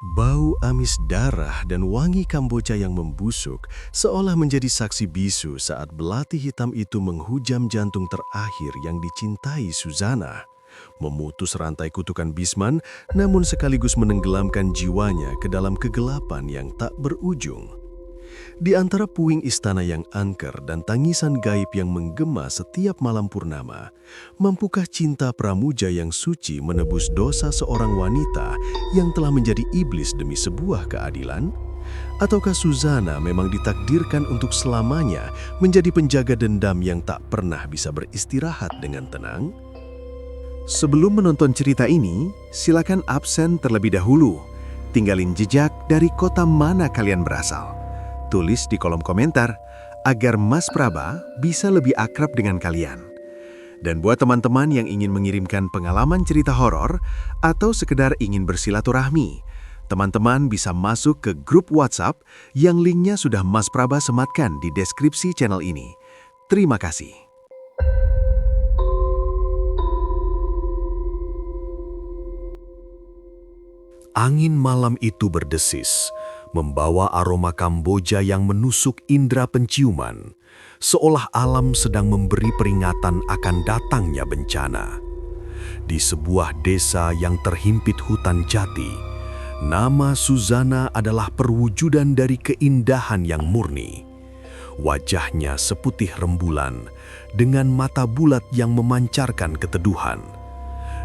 Bau amis darah dan wangi Kamboja yang membusuk seolah menjadi saksi bisu saat belati hitam itu menghujam jantung terakhir yang dicintai Suzana. Memutus rantai kutukan Bisman, namun sekaligus menenggelamkan jiwanya ke dalam kegelapan yang tak berujung. Di antara puing istana yang angker dan tangisan gaib yang menggema setiap malam purnama, mampukah cinta pramuja yang suci menebus dosa seorang wanita yang telah menjadi iblis demi sebuah keadilan? Ataukah Suzana memang ditakdirkan untuk selamanya menjadi penjaga dendam yang tak pernah bisa beristirahat dengan tenang? Sebelum menonton cerita ini, silakan absen terlebih dahulu. Tinggalin jejak dari kota mana kalian berasal. Tulis di kolom komentar agar Mas Praba bisa lebih akrab dengan kalian. Dan buat teman-teman yang ingin mengirimkan pengalaman cerita horor atau sekedar ingin bersilaturahmi, teman-teman bisa masuk ke grup WhatsApp yang linknya sudah Mas Praba sematkan di deskripsi channel ini. Terima kasih. Angin malam itu berdesis, membawa aroma Kamboja yang menusuk indera penciuman, seolah alam sedang memberi peringatan akan datangnya bencana. Di sebuah desa yang terhimpit hutan jati, nama Suzana adalah perwujudan dari keindahan yang murni. Wajahnya seputih rembulan, dengan mata bulat yang memancarkan keteduhan.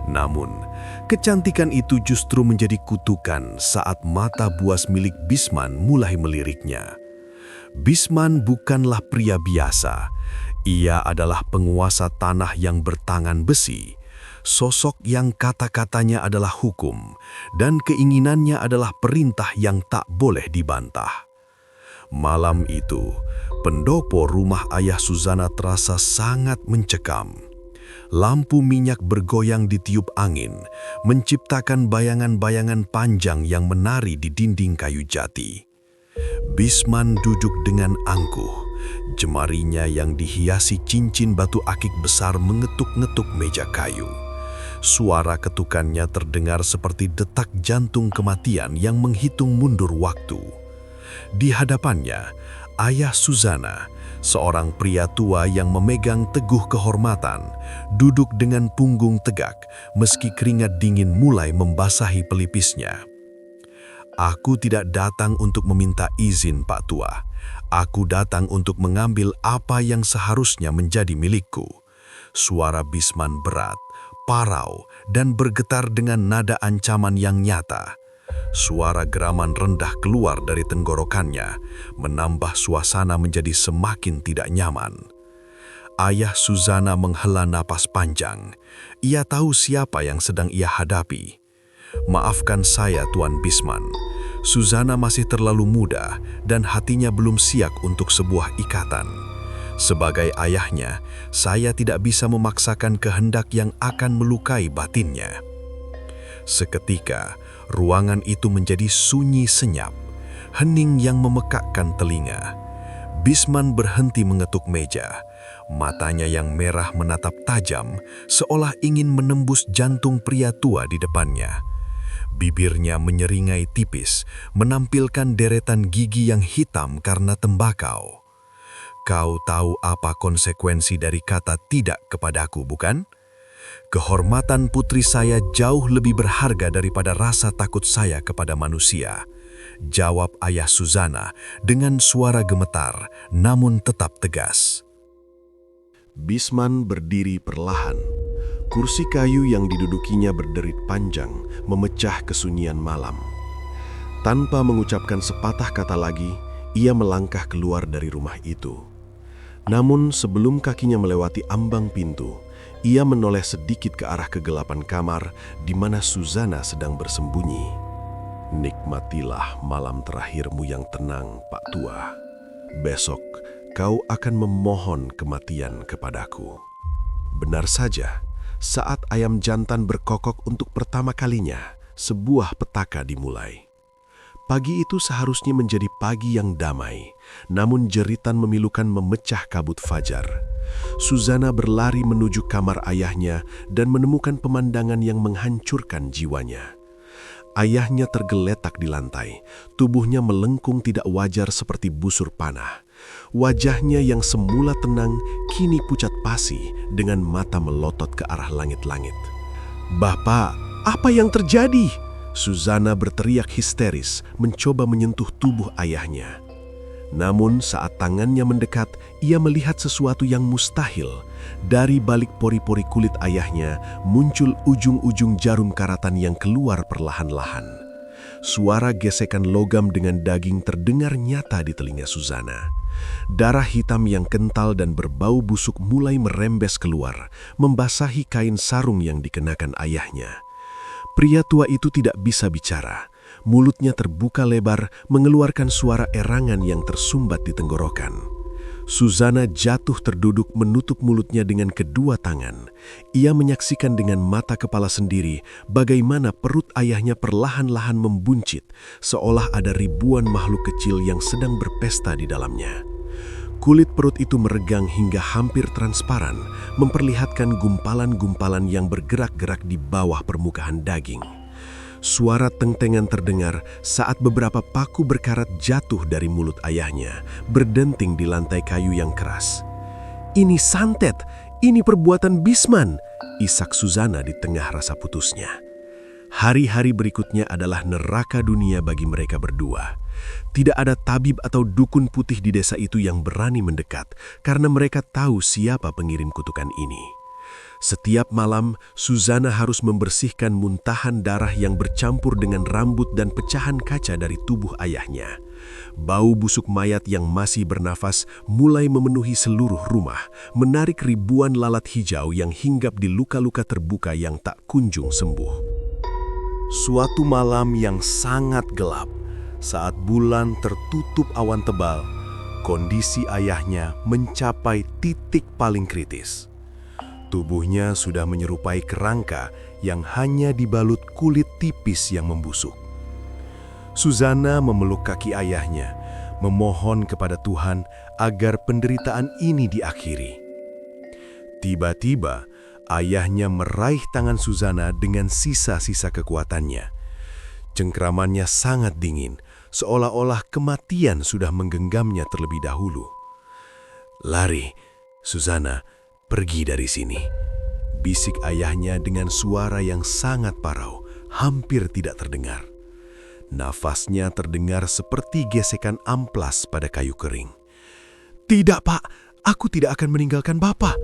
Namun, kecantikan itu justru menjadi kutukan saat mata buas milik Bisman mulai meliriknya. Bisman bukanlah pria biasa. Ia adalah penguasa tanah yang bertangan besi, sosok yang kata-katanya adalah hukum, dan keinginannya adalah perintah yang tak boleh dibantah. Malam itu, pendopo rumah ayah Suzana terasa sangat mencekam. Lampu minyak bergoyang ditiup angin, menciptakan bayangan-bayangan panjang yang menari di dinding kayu jati. Bisman duduk dengan angkuh, jemarinya yang dihiasi cincin batu akik besar mengetuk-ngetuk meja kayu. Suara ketukannya terdengar seperti detak jantung kematian yang menghitung mundur waktu. Di hadapannya, ayah Suzana, seorang pria tua yang memegang teguh kehormatan, duduk dengan punggung tegak meski keringat dingin mulai membasahi pelipisnya. "Aku tidak datang untuk meminta izin, Pak Tua. Aku datang untuk mengambil apa yang seharusnya menjadi milikku." Suara Bisman berat, parau, dan bergetar dengan nada ancaman yang nyata. Suara geraman rendah keluar dari tenggorokannya, menambah suasana menjadi semakin tidak nyaman. Ayah Suzana menghela napas panjang. Ia tahu siapa yang sedang ia hadapi. "Maafkan saya, Tuan Bisman. Suzana masih terlalu muda dan hatinya belum siap untuk sebuah ikatan. Sebagai ayahnya, saya tidak bisa memaksakan kehendak yang akan melukai batinnya." Seketika, ruangan itu menjadi sunyi senyap, hening yang memekakkan telinga. Bisman berhenti mengetuk meja. Matanya yang merah menatap tajam, seolah ingin menembus jantung pria tua di depannya. Bibirnya menyeringai tipis, menampilkan deretan gigi yang hitam karena tembakau. "Kau tahu apa konsekuensi dari kata tidak kepadaku, bukan? Kehormatan putri saya jauh lebih berharga daripada rasa takut saya kepada manusia," jawab ayah Suzana dengan suara gemetar namun tetap tegas. Bisman berdiri perlahan. Kursi kayu yang didudukinya berderit panjang, memecah kesunyian malam. Tanpa mengucapkan sepatah kata lagi, ia melangkah keluar dari rumah itu. Namun sebelum kakinya melewati ambang pintu, ia menoleh sedikit ke arah kegelapan kamar di mana Suzana sedang bersembunyi. "Nikmatilah malam terakhirmu yang tenang, Pak Tua. Besok kau akan memohon kematian kepadaku." Benar saja, saat ayam jantan berkokok untuk pertama kalinya, sebuah petaka dimulai. Pagi itu seharusnya menjadi pagi yang damai, namun jeritan memilukan memecah kabut fajar. Suzana berlari menuju kamar ayahnya dan menemukan pemandangan yang menghancurkan jiwanya. Ayahnya tergeletak di lantai, tubuhnya melengkung tidak wajar seperti busur panah. Wajahnya yang semula tenang kini pucat pasi dengan mata melotot ke arah langit-langit. "Bapak, apa yang terjadi?" Suzana berteriak histeris, mencoba menyentuh tubuh ayahnya. Namun saat tangannya mendekat, ia melihat sesuatu yang mustahil. Dari balik pori-pori kulit ayahnya muncul ujung-ujung jarum karatan yang keluar perlahan-lahan. Suara gesekan logam dengan daging terdengar nyata di telinga Suzana. Darah hitam yang kental dan berbau busuk mulai merembes keluar, membasahi kain sarung yang dikenakan ayahnya. Pria tua itu tidak bisa bicara. Mulutnya terbuka lebar, mengeluarkan suara erangan yang tersumbat di tenggorokan. Suzana jatuh terduduk menutup mulutnya dengan kedua tangan. Ia menyaksikan dengan mata kepala sendiri bagaimana perut ayahnya perlahan-lahan membuncit, seolah ada ribuan makhluk kecil yang sedang berpesta di dalamnya. Kulit perut itu meregang hingga hampir transparan, memperlihatkan gumpalan-gumpalan yang bergerak-gerak di bawah permukaan daging. Suara teng-tengan terdengar saat beberapa paku berkarat jatuh dari mulut ayahnya, berdenting di lantai kayu yang keras. "Ini santet, ini perbuatan Bisman," isak Suzana di tengah rasa putusnya. Hari-hari berikutnya adalah neraka dunia bagi mereka berdua. Tidak ada tabib atau dukun putih di desa itu yang berani mendekat, karena mereka tahu siapa pengirim kutukan ini. Setiap malam, Suzana harus membersihkan muntahan darah yang bercampur dengan rambut dan pecahan kaca dari tubuh ayahnya. Bau busuk mayat yang masih bernafas mulai memenuhi seluruh rumah, menarik ribuan lalat hijau yang hinggap di luka-luka terbuka yang tak kunjung sembuh. Suatu malam yang sangat gelap, saat bulan tertutup awan tebal, kondisi ayahnya mencapai titik paling kritis. Tubuhnya sudah menyerupai kerangka yang hanya dibalut kulit tipis yang membusuk. Suzana memeluk kaki ayahnya, memohon kepada Tuhan agar penderitaan ini diakhiri. Tiba-tiba, ayahnya meraih tangan Suzana dengan sisa-sisa kekuatannya. Cengkramannya sangat dingin, seolah-olah kematian sudah menggenggamnya terlebih dahulu. "Lari, Suzana, pergi dari sini," bisik ayahnya dengan suara yang sangat parau, hampir tidak terdengar. Nafasnya terdengar seperti gesekan amplas pada kayu kering. "Tidak, Pak, aku tidak akan meninggalkan Bapak."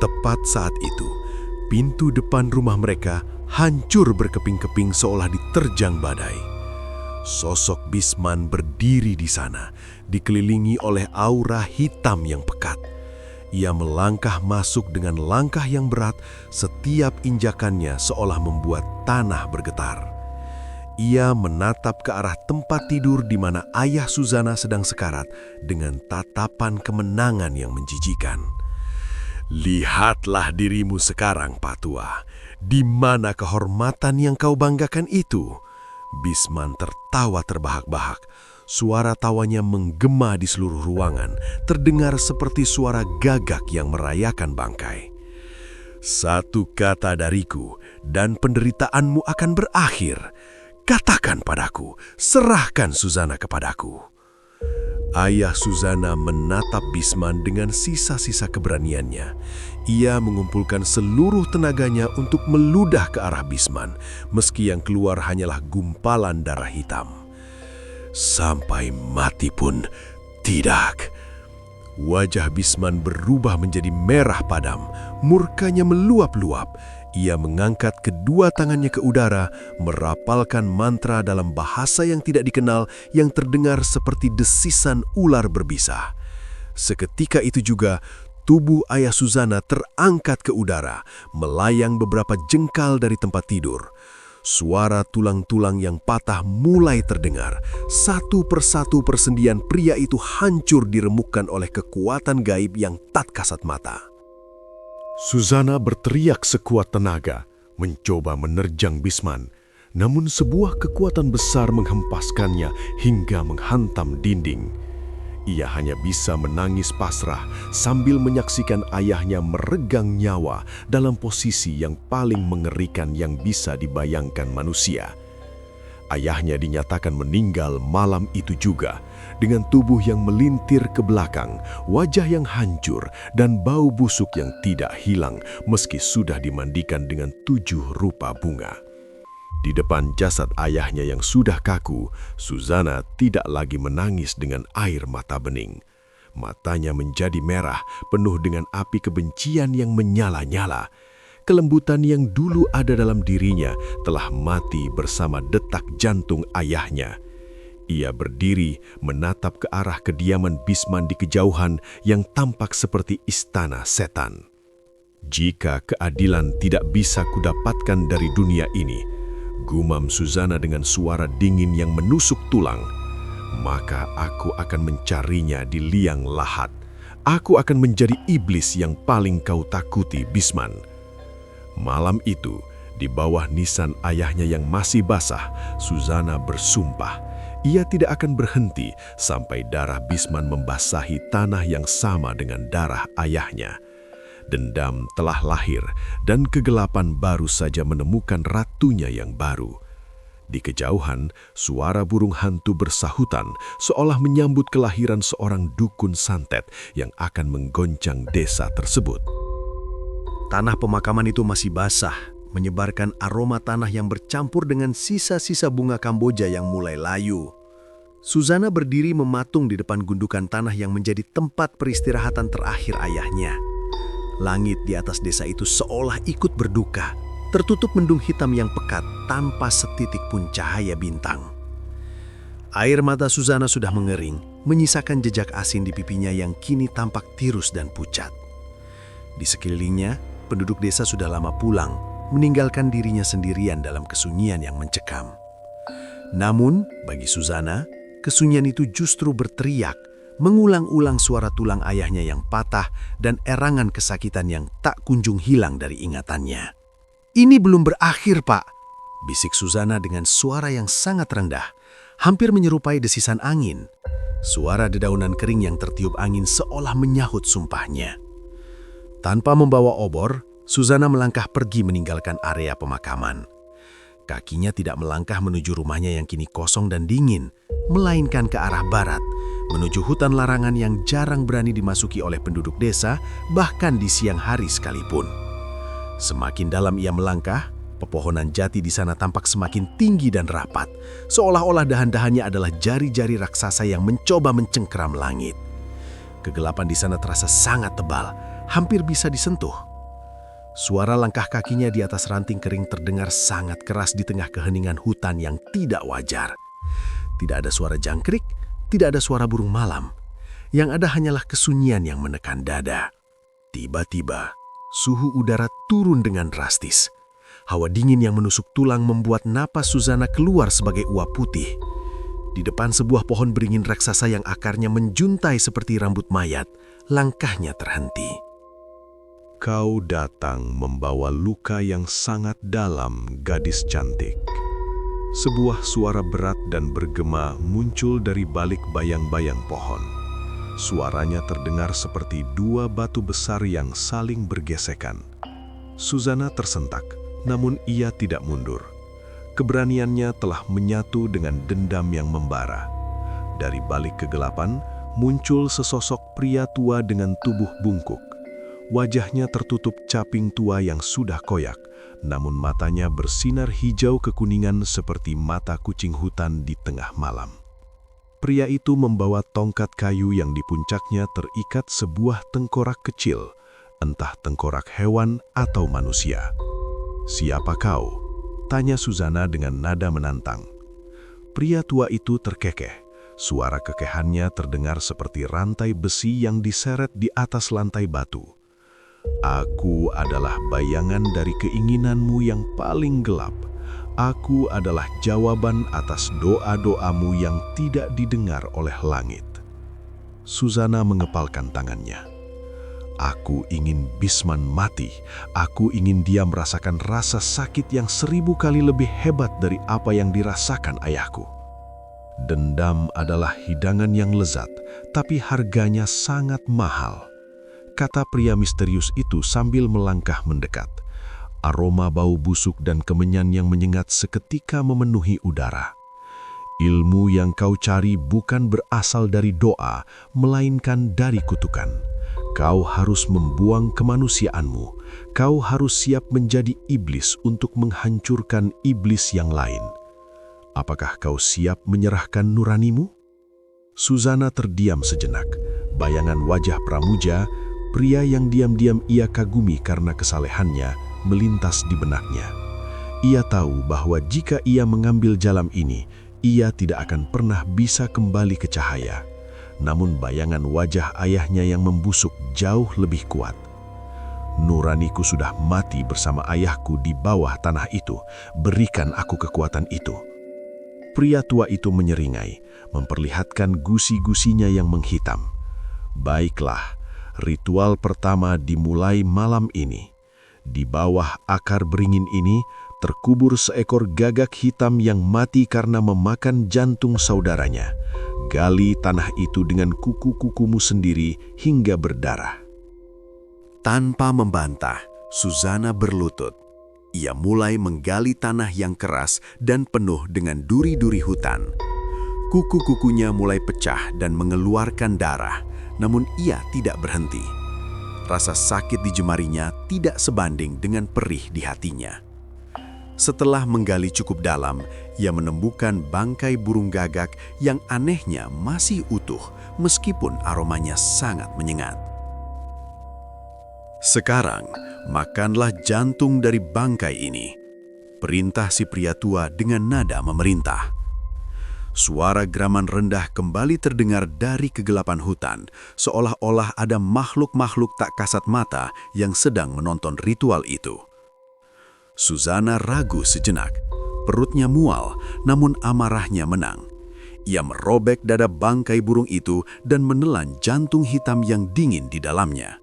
Tepat saat itu, pintu depan rumah mereka hancur berkeping-keping seolah diterjang badai. Sosok Bisman berdiri di sana, dikelilingi oleh aura hitam yang pekat. Ia melangkah masuk dengan langkah yang berat, setiap injakannya seolah membuat tanah bergetar. Ia menatap ke arah tempat tidur di mana ayah Suzana sedang sekarat dengan tatapan kemenangan yang menjijikan. "Lihatlah dirimu sekarang, Pak Tua. Di mana kehormatan yang kau banggakan itu?" Bisman tertawa terbahak-bahak. Suara tawanya menggema di seluruh ruangan, terdengar seperti suara gagak yang merayakan bangkai. "Satu kata dariku, dan penderitaanmu akan berakhir. Katakan padaku, serahkan Suzana kepadaku." Ayah Suzana menatap Bisman dengan sisa-sisa keberaniannya. Ia mengumpulkan seluruh tenaganya untuk meludah ke arah Bisman, meski yang keluar hanyalah gumpalan darah hitam. "Sampai mati pun tidak." Wajah Bisman berubah menjadi merah padam, murkanya meluap-luap. Ia mengangkat kedua tangannya ke udara, merapalkan mantra dalam bahasa yang tidak dikenal yang terdengar seperti desisan ular berbisa. Seketika itu juga, tubuh ayah Suzana terangkat ke udara, melayang beberapa jengkal dari tempat tidur. Suara tulang-tulang yang patah mulai terdengar. Satu persatu persendian pria itu hancur diremukkan oleh kekuatan gaib yang tak kasat mata. Suzana berteriak sekuat tenaga, mencoba menerjang Bisman. Namun sebuah kekuatan besar menghempaskannya hingga menghantam dinding. Ia hanya bisa menangis pasrah sambil menyaksikan ayahnya meregang nyawa dalam posisi yang paling mengerikan yang bisa dibayangkan manusia. Ayahnya dinyatakan meninggal malam itu juga, dengan tubuh yang melintir ke belakang, wajah yang hancur, dan bau busuk yang tidak hilang meski sudah dimandikan dengan 7 rupa bunga. Di depan jasad ayahnya yang sudah kaku, Suzana tidak lagi menangis dengan air mata bening. Matanya menjadi merah, penuh dengan api kebencian yang menyala-nyala. Kelembutan yang dulu ada dalam dirinya telah mati bersama detak jantung ayahnya. Ia berdiri menatap ke arah kediaman Bisman di kejauhan yang tampak seperti istana setan. "Jika keadilan tidak bisa kudapatkan dari dunia ini," gumam Suzana dengan suara dingin yang menusuk tulang, "maka aku akan mencarinya di liang lahat. Aku akan menjadi iblis yang paling kau takuti, Bisman." Malam itu, di bawah nisan ayahnya yang masih basah, Suzana bersumpah ia tidak akan berhenti sampai darah Bisman membasahi tanah yang sama dengan darah ayahnya. Dendam telah lahir dan kegelapan baru saja menemukan ratunya yang baru. Di kejauhan, suara burung hantu bersahutan seolah menyambut kelahiran seorang dukun santet yang akan menggoncang desa tersebut. Tanah pemakaman itu masih basah, menyebarkan aroma tanah yang bercampur dengan sisa-sisa bunga Kamboja yang mulai layu. Suzana berdiri mematung di depan gundukan tanah yang menjadi tempat peristirahatan terakhir ayahnya. Langit di atas desa itu seolah ikut berduka, tertutup mendung hitam yang pekat tanpa setitik pun cahaya bintang. Air mata Suzana sudah mengering, menyisakan jejak asin di pipinya yang kini tampak tirus dan pucat. Di sekelilingnya, penduduk desa sudah lama pulang, meninggalkan dirinya sendirian dalam kesunyian yang mencekam. Namun, bagi Suzana, kesunyian itu justru berteriak, mengulang-ulang suara tulang ayahnya yang patah dan erangan kesakitan yang tak kunjung hilang dari ingatannya. "Ini belum berakhir, Pak," bisik Suzana dengan suara yang sangat rendah, hampir menyerupai desisan angin. Suara dedaunan kering yang tertiup angin seolah menyahut sumpahnya. Tanpa membawa obor, Suzana melangkah pergi meninggalkan area pemakaman. Kakinya tidak melangkah menuju rumahnya yang kini kosong dan dingin, melainkan ke arah barat, menuju hutan larangan yang jarang berani dimasuki oleh penduduk desa, bahkan di siang hari sekalipun. Semakin dalam ia melangkah, pepohonan jati di sana tampak semakin tinggi dan rapat, seolah-olah dahan-dahannya adalah jari-jari raksasa yang mencoba mencengkeram langit. Kegelapan di sana terasa sangat tebal, hampir bisa disentuh. Suara langkah kakinya di atas ranting kering terdengar sangat keras di tengah keheningan hutan yang tidak wajar. Tidak ada suara jangkrik, tidak ada suara burung malam. Yang ada hanyalah kesunyian yang menekan dada. Tiba-tiba, suhu udara turun dengan drastis. Hawa dingin yang menusuk tulang membuat napas Suzana keluar sebagai uap putih. Di depan sebuah pohon beringin raksasa yang akarnya menjuntai seperti rambut mayat, langkahnya terhenti. "Kau datang membawa luka yang sangat dalam, gadis cantik." Sebuah suara berat dan bergema muncul dari balik bayang-bayang pohon. Suaranya terdengar seperti 2 batu besar yang saling bergesekan. Suzana tersentak, namun ia tidak mundur. Keberaniannya telah menyatu dengan dendam yang membara. Dari balik kegelapan, muncul sesosok pria tua dengan tubuh bungkuk. Wajahnya tertutup caping tua yang sudah koyak, namun matanya bersinar hijau kekuningan seperti mata kucing hutan di tengah malam. Pria itu membawa tongkat kayu yang di puncaknya terikat sebuah tengkorak kecil, entah tengkorak hewan atau manusia. "Siapa kau?" tanya Suzana dengan nada menantang. Pria tua itu terkekeh. Suara kekehannya terdengar seperti rantai besi yang diseret di atas lantai batu. "Aku adalah bayangan dari keinginanmu yang paling gelap. Aku adalah jawaban atas doa-doamu yang tidak didengar oleh langit." Suzana mengepalkan tangannya. "Aku ingin Bisman mati. Aku ingin dia merasakan rasa sakit yang 1000 kali lebih hebat dari apa yang dirasakan ayahku. Dendam adalah hidangan yang lezat, tapi harganya sangat mahal," kata pria misterius itu sambil melangkah mendekat. Aroma bau busuk dan kemenyan yang menyengat seketika memenuhi udara. Ilmu yang kau cari bukan berasal dari doa, melainkan dari kutukan. Kau harus membuang kemanusiaanmu. Kau harus siap menjadi iblis untuk menghancurkan iblis yang lain. Apakah kau siap menyerahkan nuranimu? Susana terdiam sejenak. Bayangan wajah Pramuja, pria yang diam-diam ia kagumi karena kesalehannya, melintas di benaknya. Ia tahu bahwa jika ia mengambil jalan ini, ia tidak akan pernah bisa kembali ke cahaya. Namun bayangan wajah ayahnya yang membusuk jauh lebih kuat. Nuraniku sudah mati bersama ayahku di bawah tanah itu. Berikan aku kekuatan itu. Pria tua itu menyeringai, memperlihatkan gusi-gusinya yang menghitam. Baiklah, ritual pertama dimulai malam ini. Di bawah akar beringin ini, terkubur seekor gagak hitam yang mati karena memakan jantung saudaranya. Gali tanah itu dengan kuku-kukumu sendiri hingga berdarah. Tanpa membantah, Susana berlutut. Ia mulai menggali tanah yang keras dan penuh dengan duri-duri hutan. Kuku-kukunya mulai pecah dan mengeluarkan darah, namun ia tidak berhenti. Rasa sakit di jemarinya tidak sebanding dengan perih di hatinya. Setelah menggali cukup dalam, ia menemukan bangkai burung gagak yang anehnya masih utuh meskipun aromanya sangat menyengat. Sekarang, makanlah jantung dari bangkai ini. Perintah si pria tua dengan nada memerintah. Suara geraman rendah kembali terdengar dari kegelapan hutan, seolah-olah ada makhluk-makhluk tak kasat mata yang sedang menonton ritual itu. Susana ragu sejenak. Perutnya mual, namun amarahnya menang. Ia merobek dada bangkai burung itu dan menelan jantung hitam yang dingin di dalamnya.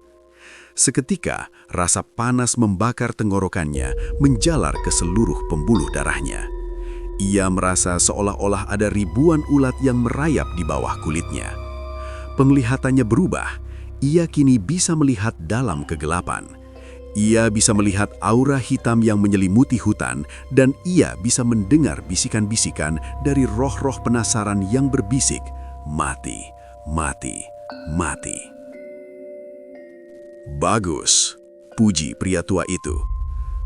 Seketika, rasa panas membakar tenggorokannya, menjalar ke seluruh pembuluh darahnya. Ia merasa seolah-olah ada ribuan ulat yang merayap di bawah kulitnya. Penglihatannya berubah. Ia kini bisa melihat dalam kegelapan. Ia bisa melihat aura hitam yang menyelimuti hutan, dan ia bisa mendengar bisikan-bisikan dari roh-roh penasaran yang berbisik, "Mati, mati, mati." "Bagus," puji pria tua itu.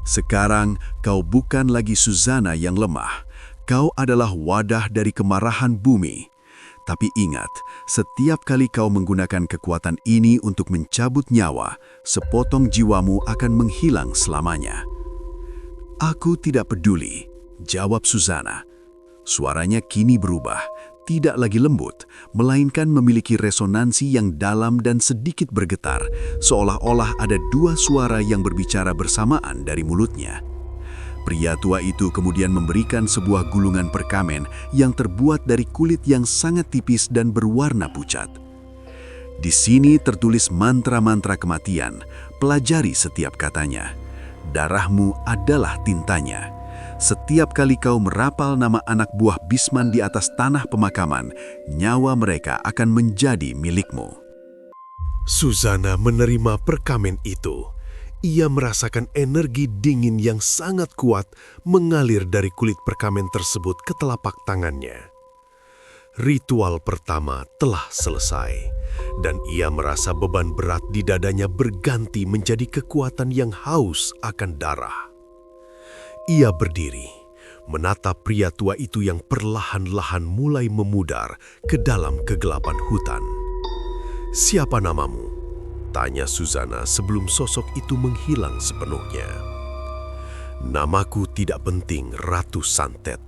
"Sekarang kau bukan lagi Susana yang lemah. Kau adalah wadah dari kemarahan bumi. Tapi ingat, setiap kali kau menggunakan kekuatan ini untuk mencabut nyawa, sepotong jiwamu akan menghilang selamanya." "Aku tidak peduli," jawab Susana. Suaranya kini berubah, tidak lagi lembut, melainkan memiliki resonansi yang dalam dan sedikit bergetar, seolah-olah ada dua suara yang berbicara bersamaan dari mulutnya. Pria tua itu kemudian memberikan sebuah gulungan perkamen yang terbuat dari kulit yang sangat tipis dan berwarna pucat. Di sini tertulis mantra-mantra kematian, pelajari setiap katanya. Darahmu adalah tintanya. Setiap kali kau merapal nama anak buah Bisman di atas tanah pemakaman, nyawa mereka akan menjadi milikmu. Susana menerima perkamen itu. Ia merasakan energi dingin yang sangat kuat mengalir dari kulit perkamen tersebut ke telapak tangannya. Ritual pertama telah selesai, dan ia merasa beban berat di dadanya berganti menjadi kekuatan yang haus akan darah. Ia berdiri, menatap pria tua itu yang perlahan-lahan mulai memudar ke dalam kegelapan hutan. "Siapa namamu?" tanya Susana sebelum sosok itu menghilang sepenuhnya. "Namaku tidak penting, Ratu Santet."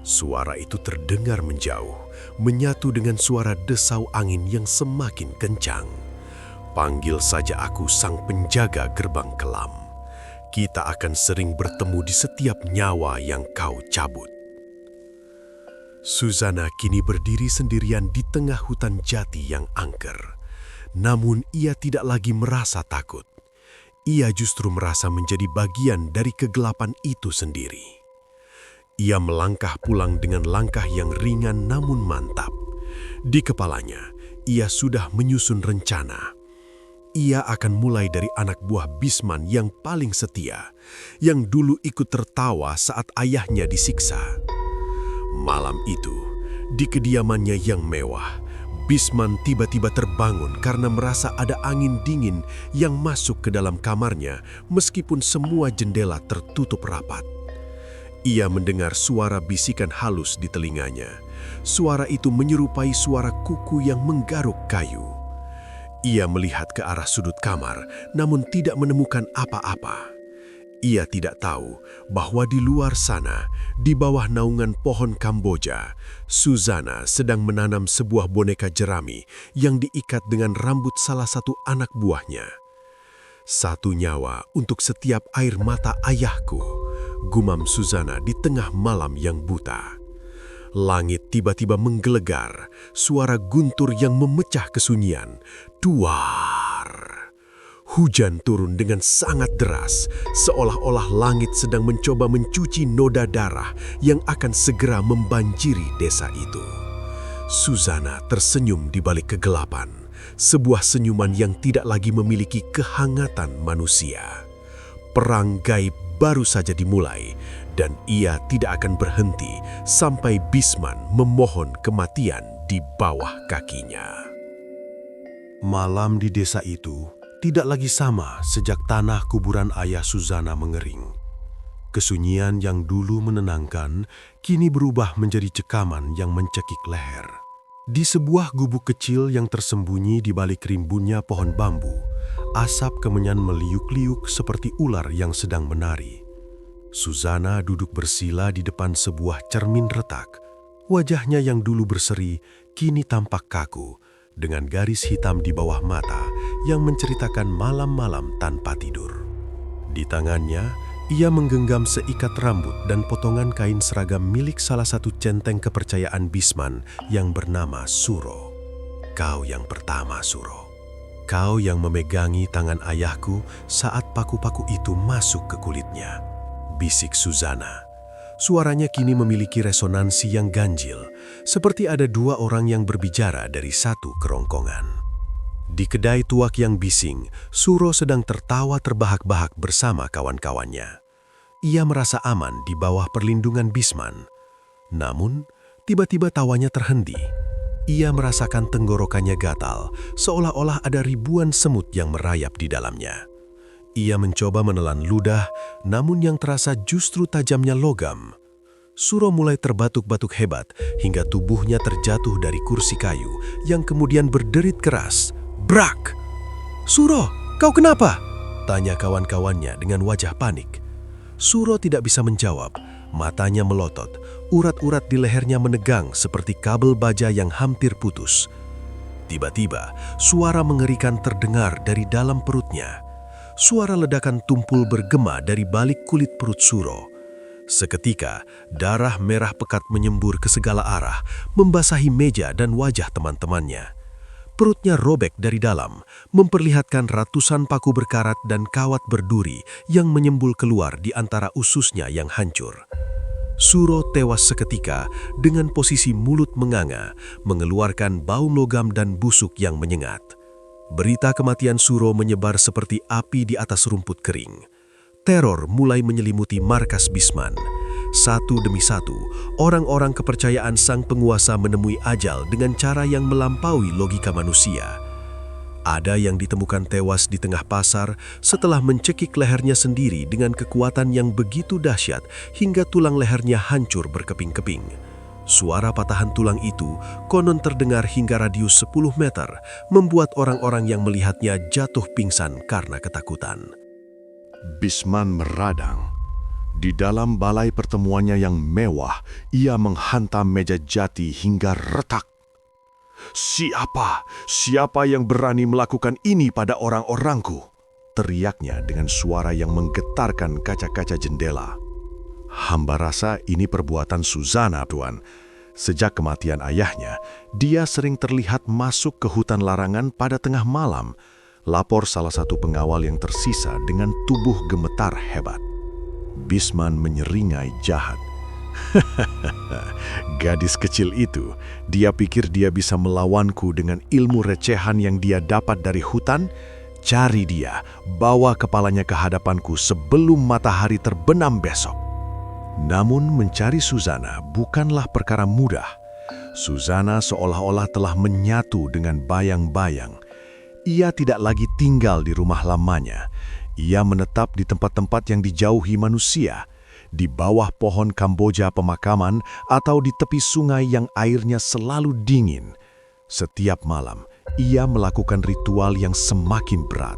Suara itu terdengar menjauh, menyatu dengan suara desau angin yang semakin kencang. "Panggil saja aku sang penjaga gerbang kelam. Kita akan sering bertemu di setiap nyawa yang kau cabut." Susana kini berdiri sendirian di tengah hutan jati yang angker. Namun ia tidak lagi merasa takut. Ia justru merasa menjadi bagian dari kegelapan itu sendiri. Ia melangkah pulang dengan langkah yang ringan namun mantap. Di kepalanya, ia sudah menyusun rencana. Ia akan mulai dari anak buah Bisman yang paling setia, yang dulu ikut tertawa saat ayahnya disiksa. Malam itu, Di kediamannya yang mewah, Bisman tiba-tiba terbangun karena merasa ada angin dingin yang masuk ke dalam kamarnya meskipun semua jendela tertutup rapat. Ia mendengar suara bisikan halus di telinganya. Suara itu menyerupai suara kuku yang menggaruk kayu. Ia melihat ke arah sudut kamar, namun tidak menemukan apa-apa. Ia tidak tahu bahwa di luar sana, di bawah naungan pohon Kamboja, Suzana sedang menanam sebuah boneka jerami yang diikat dengan rambut salah satu anak buahnya. "Satu nyawa untuk setiap air mata ayahku," gumam Suzana di tengah malam yang buta. Langit tiba-tiba menggelegar, suara guntur yang memecah kesunyian. Duar! Hujan turun dengan sangat deras, seolah-olah langit sedang mencoba mencuci noda darah yang akan segera membanjiri desa itu. Suzana tersenyum di balik kegelapan, sebuah senyuman yang tidak lagi memiliki kehangatan manusia. Perang gaib baru saja dimulai, dan ia tidak akan berhenti sampai Bisman memohon kematian di bawah kakinya. Malam di desa itu tidak lagi sama sejak tanah kuburan ayah Suzana mengering. Kesunyian yang dulu menenangkan kini berubah menjadi cekaman yang mencekik leher. Di sebuah gubuk kecil yang tersembunyi di balik rimbunnya pohon bambu, asap kemenyan meliuk-liuk seperti ular yang sedang menari. Suzana duduk bersila di depan sebuah cermin retak. Wajahnya yang dulu berseri kini tampak kaku, dengan garis hitam di bawah mata yang menceritakan malam-malam tanpa tidur. Di tangannya, ia menggenggam seikat rambut dan potongan kain seragam milik salah satu centeng kepercayaan Bisman yang bernama Suro. "Kau yang pertama, Suro. Kau yang memegangi tangan ayahku saat paku-paku itu masuk ke kulitnya," bisik Suzana. Suaranya kini memiliki resonansi yang ganjil, seperti ada dua orang yang berbicara dari satu kerongkongan. Di kedai tuak yang bising, Suro sedang tertawa terbahak-bahak bersama kawan-kawannya. Ia merasa aman di bawah perlindungan Bisman. Namun, tiba-tiba tawanya terhenti. Ia merasakan tenggorokannya gatal, seolah-olah ada ribuan semut yang merayap di dalamnya. Ia mencoba menelan ludah, namun yang terasa justru tajamnya logam. Suro mulai terbatuk-batuk hebat hingga tubuhnya terjatuh dari kursi kayu yang kemudian berderit keras. "Brak!" "Suro, kau kenapa?" tanya kawan-kawannya dengan wajah panik. Suro tidak bisa menjawab, matanya melotot, urat-urat di lehernya menegang seperti kabel baja yang hampir putus. Tiba-tiba, suara mengerikan terdengar dari dalam perutnya. Suara ledakan tumpul bergema dari balik kulit perut Suro. Seketika, darah merah pekat menyembur ke segala arah, membasahi meja dan wajah teman-temannya. Perutnya robek dari dalam, memperlihatkan ratusan paku berkarat dan kawat berduri yang menyembul keluar di antara ususnya yang hancur. Suro tewas seketika dengan posisi mulut menganga, mengeluarkan bau logam dan busuk yang menyengat. Berita kematian Suro menyebar seperti api di atas rumput kering. Teror mulai menyelimuti markas Bisman. Satu demi satu, orang-orang kepercayaan sang penguasa menemui ajal dengan cara yang melampaui logika manusia. Ada yang ditemukan tewas di tengah pasar setelah mencekik lehernya sendiri dengan kekuatan yang begitu dahsyat hingga tulang lehernya hancur berkeping-keping. Suara patahan tulang itu konon terdengar hingga radius 10 meter, membuat orang-orang yang melihatnya jatuh pingsan karena ketakutan. Bisman meradang. Di dalam balai pertemuannya yang mewah, ia menghantam meja jati hingga retak. Siapa yang berani melakukan ini pada orang-orangku?" teriaknya dengan suara yang menggetarkan kaca-kaca jendela. "Hamba rasa ini perbuatan Suzana, Tuan. Sejak kematian ayahnya, dia sering terlihat masuk ke hutan larangan pada tengah malam," lapor salah satu pengawal yang tersisa dengan tubuh gemetar hebat. Bisman menyeringai jahat. "Gadis kecil itu, dia pikir dia bisa melawanku dengan ilmu recehan yang dia dapat dari hutan? Cari dia, bawa kepalanya ke hadapanku sebelum matahari terbenam besok." Namun mencari Suzana bukanlah perkara mudah. Suzana seolah-olah telah menyatu dengan bayang-bayang. Ia tidak lagi tinggal di rumah lamanya. Ia menetap di tempat-tempat yang dijauhi manusia, di bawah pohon Kamboja pemakaman atau di tepi sungai yang airnya selalu dingin. Setiap malam, ia melakukan ritual yang semakin berat.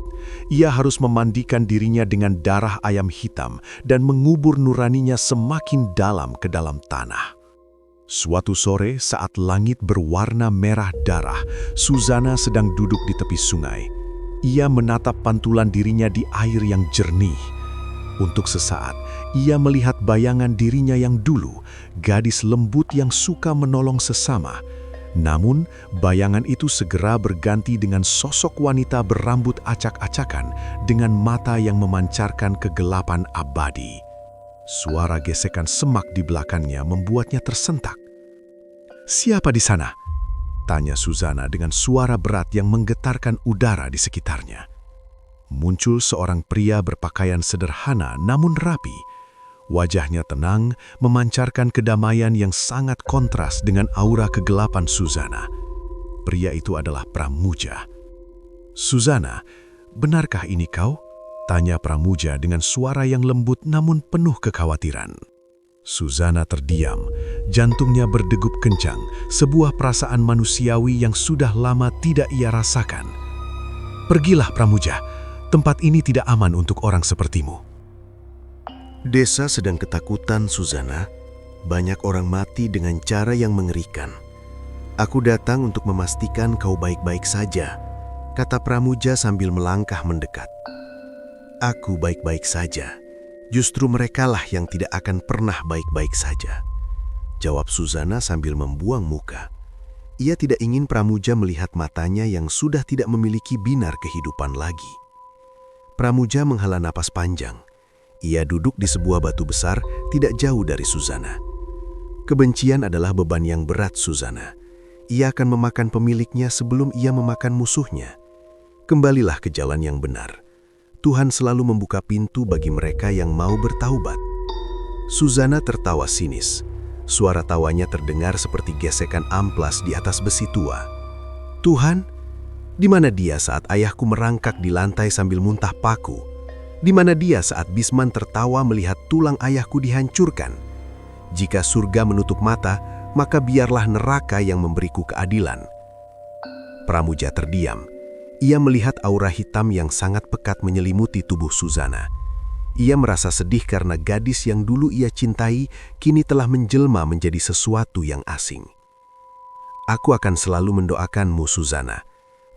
Ia harus memandikan dirinya dengan darah ayam hitam dan mengubur nuraninya semakin dalam ke dalam tanah. Suatu sore saat langit berwarna merah darah, Suzana sedang duduk di tepi sungai. Ia menatap pantulan dirinya di air yang jernih. Untuk sesaat, ia melihat bayangan dirinya yang dulu, gadis lembut yang suka menolong sesama. Namun, bayangan itu segera berganti dengan sosok wanita berambut acak-acakan dengan mata yang memancarkan kegelapan abadi. Suara gesekan semak di belakangnya membuatnya tersentak. "Siapa di sana?" tanya Suzana dengan suara berat yang menggetarkan udara di sekitarnya. Muncul seorang pria berpakaian sederhana namun rapi. Wajahnya tenang, memancarkan kedamaian yang sangat kontras dengan aura kegelapan Suzana. Pria itu adalah Pramuja. "Suzana, benarkah ini kau?" tanya Pramuja dengan suara yang lembut namun penuh kekhawatiran. Suzana terdiam, jantungnya berdegup kencang, sebuah perasaan manusiawi yang sudah lama tidak ia rasakan. "Pergilah Pramuja, tempat ini tidak aman untuk orang sepertimu." Desa sedang ketakutan, Suzana. Banyak orang mati dengan cara yang mengerikan. "Aku datang untuk memastikan kau baik-baik saja," kata Pramuja sambil melangkah mendekat. "Aku baik-baik saja. Justru merekalah yang tidak akan pernah baik-baik saja," jawab Suzana sambil membuang muka. Ia tidak ingin Pramuja melihat matanya yang sudah tidak memiliki binar kehidupan lagi. Pramuja menghela napas panjang. Ia duduk di sebuah batu besar tidak jauh dari Suzana. Kebencian adalah beban yang berat Suzana. Ia akan memakan pemiliknya sebelum ia memakan musuhnya. Kembalilah ke jalan yang benar. Tuhan selalu membuka pintu bagi mereka yang mau bertaubat. Suzana tertawa sinis. Suara tawanya terdengar seperti gesekan amplas di atas besi tua. "Tuhan, di mana dia saat ayahku merangkak di lantai sambil muntah paku? Di mana dia saat Bisman tertawa melihat tulang ayahku dihancurkan? Jika surga menutup mata, maka biarlah neraka yang memberiku keadilan." Pramuja terdiam. Ia melihat aura hitam yang sangat pekat menyelimuti tubuh Suzana. Ia merasa sedih karena gadis yang dulu ia cintai kini telah menjelma menjadi sesuatu yang asing. "Aku akan selalu mendoakanmu, Suzana.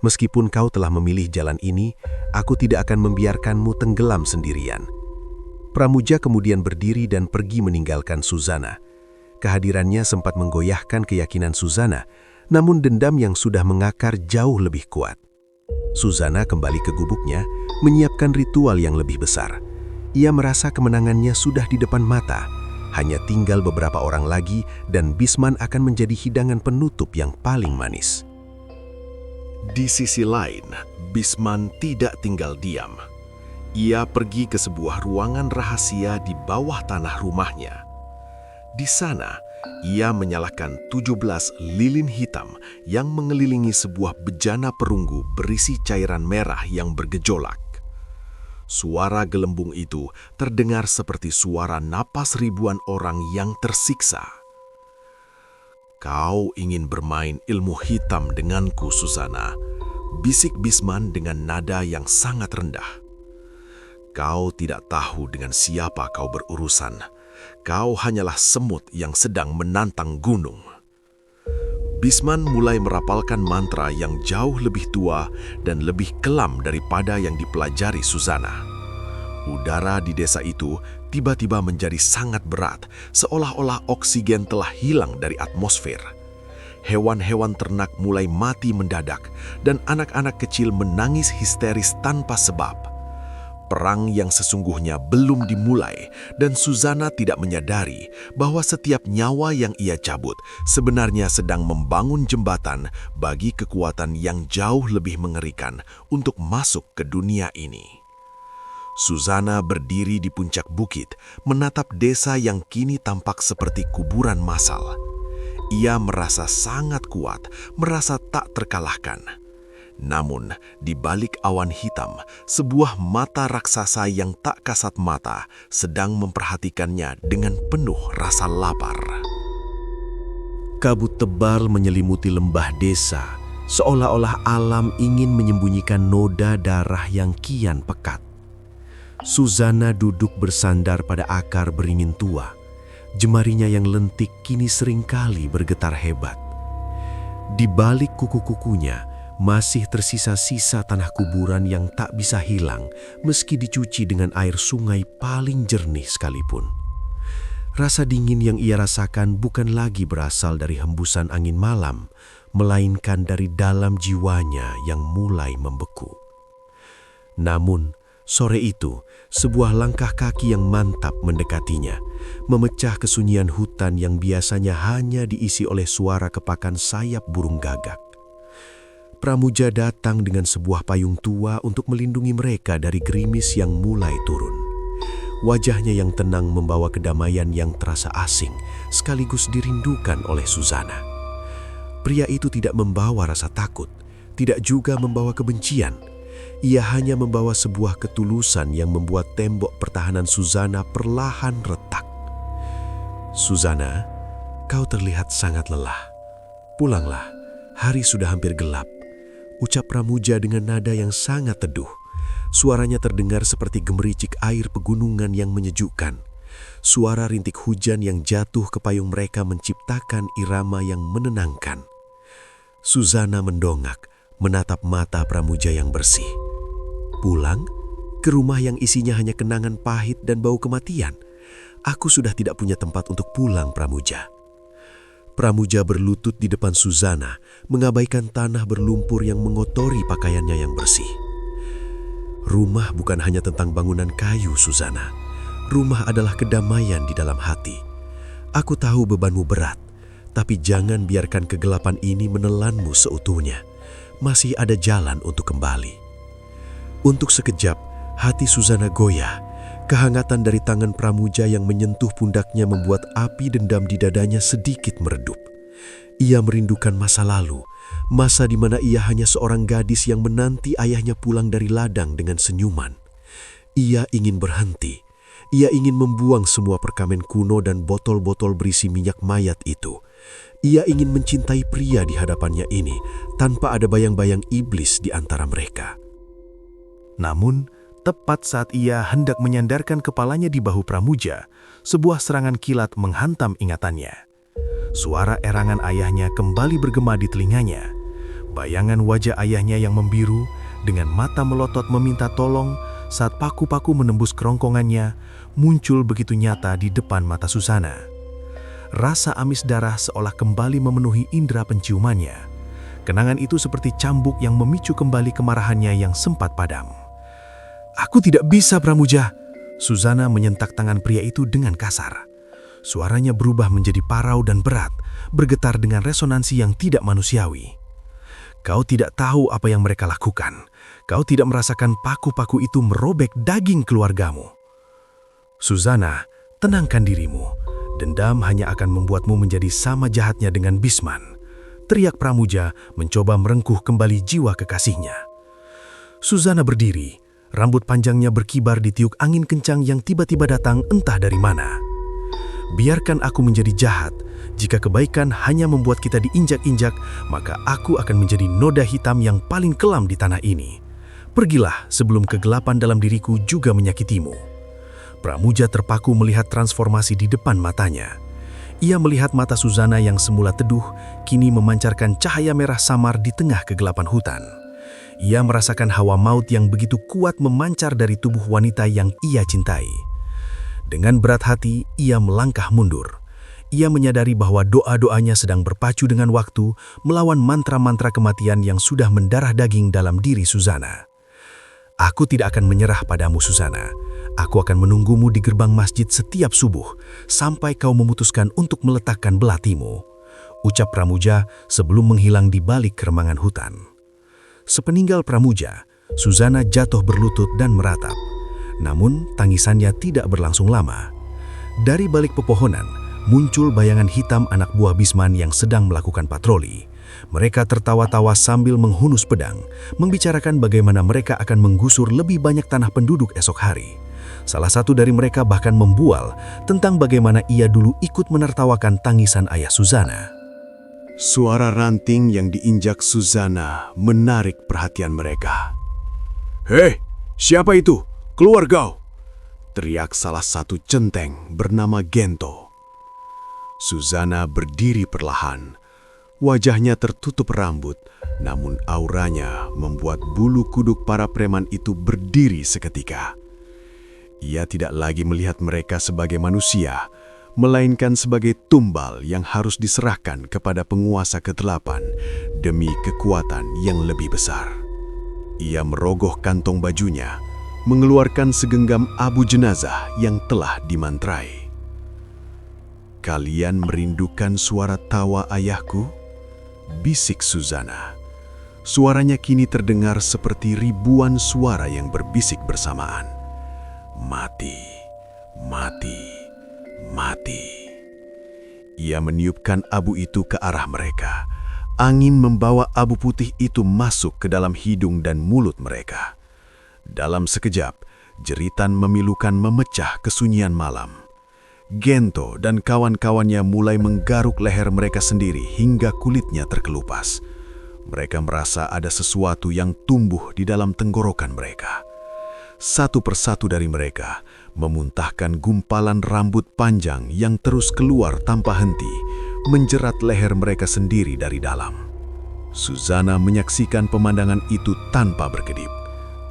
Meskipun kau telah memilih jalan ini, aku tidak akan membiarkanmu tenggelam sendirian." Pramuja kemudian berdiri dan pergi meninggalkan Suzana. Kehadirannya sempat menggoyahkan keyakinan Suzana, namun dendam yang sudah mengakar jauh lebih kuat. Suzana kembali ke gubuknya, menyiapkan ritual yang lebih besar. Ia merasa kemenangannya sudah di depan mata. Hanya tinggal beberapa orang lagi dan Bisman akan menjadi hidangan penutup yang paling manis. Di sisi lain, Bisman tidak tinggal diam. Ia pergi ke sebuah ruangan rahasia di bawah tanah rumahnya. Di sana, ia menyalakan 17 lilin hitam yang mengelilingi sebuah bejana perunggu berisi cairan merah yang bergejolak. Suara gelembung itu terdengar seperti suara napas ribuan orang yang tersiksa. "Kau ingin bermain ilmu hitam denganku, Suzana," bisik Bisman dengan nada yang sangat rendah. "Kau tidak tahu dengan siapa kau berurusan. Kau hanyalah semut yang sedang menantang gunung." Bisman mulai merapalkan mantra yang jauh lebih tua dan lebih kelam daripada yang dipelajari Suzana. Udara di desa itu tiba-tiba menjadi sangat berat, seolah-olah oksigen telah hilang dari atmosfer. Hewan-hewan ternak mulai mati mendadak, dan anak-anak kecil menangis histeris tanpa sebab. Perang yang sesungguhnya belum dimulai, dan Suzana tidak menyadari bahwa setiap nyawa yang ia cabut sebenarnya sedang membangun jembatan bagi kekuatan yang jauh lebih mengerikan untuk masuk ke dunia ini. Suzana berdiri di puncak bukit, menatap desa yang kini tampak seperti kuburan massal. Ia merasa sangat kuat, merasa tak terkalahkan. Namun, di balik awan hitam, sebuah mata raksasa yang tak kasat mata sedang memperhatikannya dengan penuh rasa lapar. Kabut tebal menyelimuti lembah desa, seolah-olah alam ingin menyembunyikan noda darah yang kian pekat. Suzana duduk bersandar pada akar beringin tua. Jemarinya yang lentik kini seringkali bergetar hebat. Di balik kuku-kukunya masih tersisa-sisa tanah kuburan yang tak bisa hilang meski dicuci dengan air sungai paling jernih sekalipun. Rasa dingin yang ia rasakan bukan lagi berasal dari hembusan angin malam, melainkan dari dalam jiwanya yang mulai membeku. Namun, sore itu, sebuah langkah kaki yang mantap mendekatinya, memecah kesunyian hutan yang biasanya hanya diisi oleh suara kepakan sayap burung gagak. Pramuja datang dengan sebuah payung tua untuk melindungi mereka dari gerimis yang mulai turun. Wajahnya yang tenang membawa kedamaian yang terasa asing, sekaligus dirindukan oleh Suzana. Pria itu tidak membawa rasa takut, tidak juga membawa kebencian. Ia hanya membawa sebuah ketulusan yang membuat tembok pertahanan Suzana perlahan retak. "Suzana, kau terlihat sangat lelah. Pulanglah, hari sudah hampir gelap," ucap Pramuja dengan nada yang sangat teduh. Suaranya terdengar seperti gemericik air pegunungan yang menyejukkan. Suara rintik hujan yang jatuh ke payung mereka menciptakan irama yang menenangkan. Suzana mendongak, menatap mata Pramuja yang bersih. "Pulang? Ke rumah yang isinya hanya kenangan pahit dan bau kematian? Aku sudah tidak punya tempat untuk pulang, Pramuja." Pramuja berlutut di depan Suzana, mengabaikan tanah berlumpur yang mengotori pakaiannya yang bersih. "Rumah bukan hanya tentang bangunan kayu, Suzana. Rumah adalah kedamaian di dalam hati. Aku tahu bebanmu berat, tapi jangan biarkan kegelapan ini menelanmu seutuhnya. Masih ada jalan untuk kembali." Untuk sekejap, hati Suzana goyah. Kehangatan dari tangan Pramuja yang menyentuh pundaknya membuat api dendam di dadanya sedikit meredup. Ia merindukan masa lalu, masa di mana ia hanya seorang gadis yang menanti ayahnya pulang dari ladang dengan senyuman. Ia ingin berhenti. Ia ingin membuang semua perkamen kuno dan botol-botol berisi minyak mayat itu. Ia ingin mencintai pria di hadapannya ini tanpa ada bayang-bayang iblis di antara mereka. Namun, tepat saat ia hendak menyandarkan kepalanya di bahu Pramuja, sebuah serangan kilat menghantam ingatannya. Suara erangan ayahnya kembali bergema di telinganya. Bayangan wajah ayahnya yang membiru, dengan mata melotot meminta tolong saat paku-paku menembus kerongkongannya, muncul begitu nyata di depan mata Suzana. Rasa amis darah seolah kembali memenuhi indera penciumannya. Kenangan itu seperti cambuk yang memicu kembali kemarahannya yang sempat padam. "Aku tidak bisa, Pramuja." Suzana menyentak tangan pria itu dengan kasar. Suaranya berubah menjadi parau dan berat, bergetar dengan resonansi yang tidak manusiawi. "Kau tidak tahu apa yang mereka lakukan. Kau tidak merasakan paku-paku itu merobek daging keluargamu." "Suzana, tenangkan dirimu. Dendam hanya akan membuatmu menjadi sama jahatnya dengan Bisman," teriak Pramuja mencoba merengkuh kembali jiwa kekasihnya. Suzana berdiri. Rambut panjangnya berkibar ditiup angin kencang yang tiba-tiba datang entah dari mana. "Biarkan aku menjadi jahat. Jika kebaikan hanya membuat kita diinjak-injak, maka aku akan menjadi noda hitam yang paling kelam di tanah ini. Pergilah sebelum kegelapan dalam diriku juga menyakitimu." Pramuja terpaku melihat transformasi di depan matanya. Ia melihat mata Suzana yang semula teduh, kini memancarkan cahaya merah samar di tengah kegelapan hutan. Ia merasakan hawa maut yang begitu kuat memancar dari tubuh wanita yang ia cintai. Dengan berat hati, ia melangkah mundur. Ia menyadari bahwa doa-doanya sedang berpacu dengan waktu, melawan mantra-mantra kematian yang sudah mendarah daging dalam diri Suzana. "Aku tidak akan menyerah padamu, Suzana. Aku akan menunggumu di gerbang masjid setiap subuh, sampai kau memutuskan untuk meletakkan belatimu," ucap Pramuja sebelum menghilang di balik keremangan hutan. Sepeninggal Pramuja, Suzana jatuh berlutut dan meratap. Namun, tangisannya tidak berlangsung lama. Dari balik pepohonan, muncul bayangan hitam anak buah Bisman yang sedang melakukan patroli. Mereka tertawa-tawa sambil menghunus pedang, membicarakan bagaimana mereka akan menggusur lebih banyak tanah penduduk esok hari. Salah satu dari mereka bahkan membual tentang bagaimana ia dulu ikut menertawakan tangisan ayah Suzana. Suara ranting yang diinjak Suzana menarik perhatian mereka. "Hei, siapa itu? Keluar kau!" teriak salah satu centeng bernama Gento. Suzana berdiri perlahan. Wajahnya tertutup rambut, namun auranya membuat bulu kuduk para preman itu berdiri seketika. Ia tidak lagi melihat mereka sebagai manusia, melainkan sebagai tumbal yang harus diserahkan kepada penguasa ke-8 demi kekuatan yang lebih besar. Ia merogoh kantong bajunya, mengeluarkan segenggam abu jenazah yang telah dimantrai. "Kalian merindukan suara tawa ayahku?" bisik Suzana. Suaranya kini terdengar seperti ribuan suara yang berbisik bersamaan. "Mati, mati, mati." Ia meniupkan abu itu ke arah mereka. Angin membawa abu putih itu masuk ke dalam hidung dan mulut mereka. Dalam sekejap, jeritan memilukan memecah kesunyian malam. Gento dan kawan-kawannya mulai menggaruk leher mereka sendiri hingga kulitnya terkelupas. Mereka merasa ada sesuatu yang tumbuh di dalam tenggorokan mereka. Satu persatu dari mereka memuntahkan gumpalan rambut panjang yang terus keluar tanpa henti, menjerat leher mereka sendiri dari dalam. Suzana menyaksikan pemandangan itu tanpa berkedip.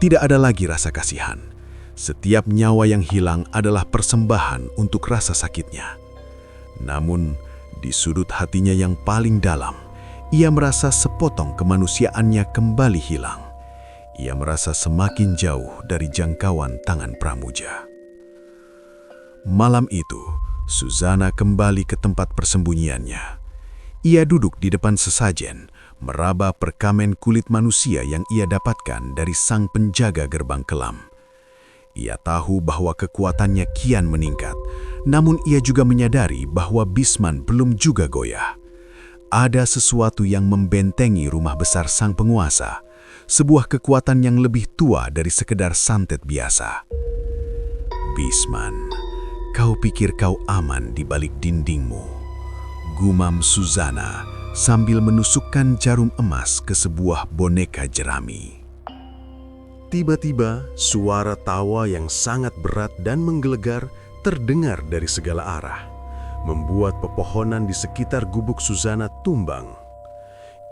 Tidak ada lagi rasa kasihan. Setiap nyawa yang hilang adalah persembahan untuk rasa sakitnya. Namun, di sudut hatinya yang paling dalam, ia merasa sepotong kemanusiaannya kembali hilang. Ia merasa semakin jauh dari jangkauan tangan Pramuja. Malam itu, Suzana kembali ke tempat persembunyiannya. Ia duduk di depan sesajen, meraba perkamen kulit manusia yang ia dapatkan dari sang penjaga gerbang kelam. Ia tahu bahwa kekuatannya kian meningkat, namun ia juga menyadari bahwa Bisman belum juga goyah. Ada sesuatu yang membentengi rumah besar sang penguasa, sebuah kekuatan yang lebih tua dari sekedar santet biasa. "Bisman, kau pikir kau aman di balik dindingmu?" gumam Suzana sambil menusukkan jarum emas ke sebuah boneka jerami. Tiba-tiba, suara tawa yang sangat berat dan menggelegar terdengar dari segala arah, membuat pepohonan di sekitar gubuk Suzana tumbang.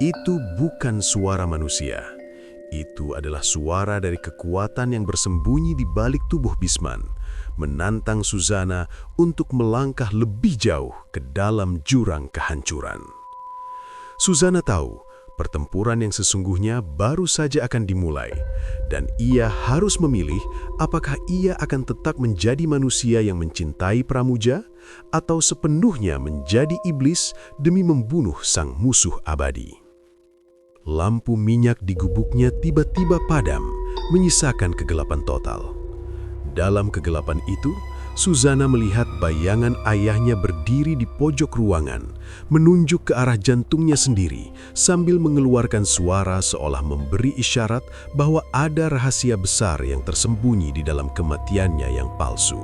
Itu bukan suara manusia. Itu adalah suara dari kekuatan yang bersembunyi di balik tubuh Bisman, menantang Suzana untuk melangkah lebih jauh ke dalam jurang kehancuran. Suzana tahu pertempuran yang sesungguhnya baru saja akan dimulai, dan ia harus memilih apakah ia akan tetap menjadi manusia yang mencintai Pramuja atau sepenuhnya menjadi iblis demi membunuh sang musuh abadi. Lampu minyak di gubuknya tiba-tiba padam, menyisakan kegelapan total. Dalam kegelapan itu, Suzana melihat bayangan ayahnya berdiri di pojok ruangan, menunjuk ke arah jantungnya sendiri sambil mengeluarkan suara seolah memberi isyarat bahwa ada rahasia besar yang tersembunyi di dalam kematiannya yang palsu.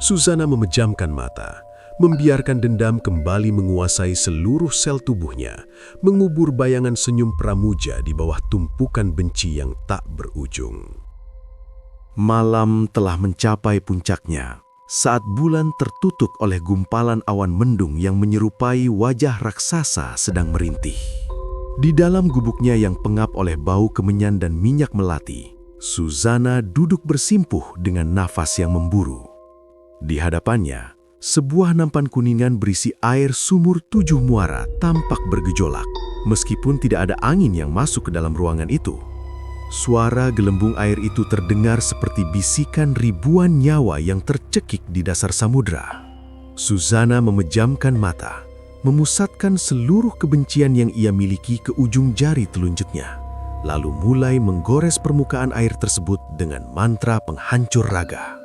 Suzana memejamkan mata, membiarkan dendam kembali menguasai seluruh sel tubuhnya, mengubur bayangan senyum Pramuja di bawah tumpukan benci yang tak berujung. Malam telah mencapai puncaknya saat bulan tertutup oleh gumpalan awan mendung yang menyerupai wajah raksasa sedang merintih. Di dalam gubuknya yang pengap oleh bau kemenyan dan minyak melati, Suzana duduk bersimpuh dengan nafas yang memburu. Di hadapannya, sebuah nampan kuningan berisi air sumur 7 muara tampak bergejolak, meskipun tidak ada angin yang masuk ke dalam ruangan itu. Suara gelembung air itu terdengar seperti bisikan ribuan nyawa yang tercekik di dasar samudra. Suzana memejamkan mata, memusatkan seluruh kebencian yang ia miliki ke ujung jari telunjuknya, lalu mulai menggores permukaan air tersebut dengan mantra penghancur raga.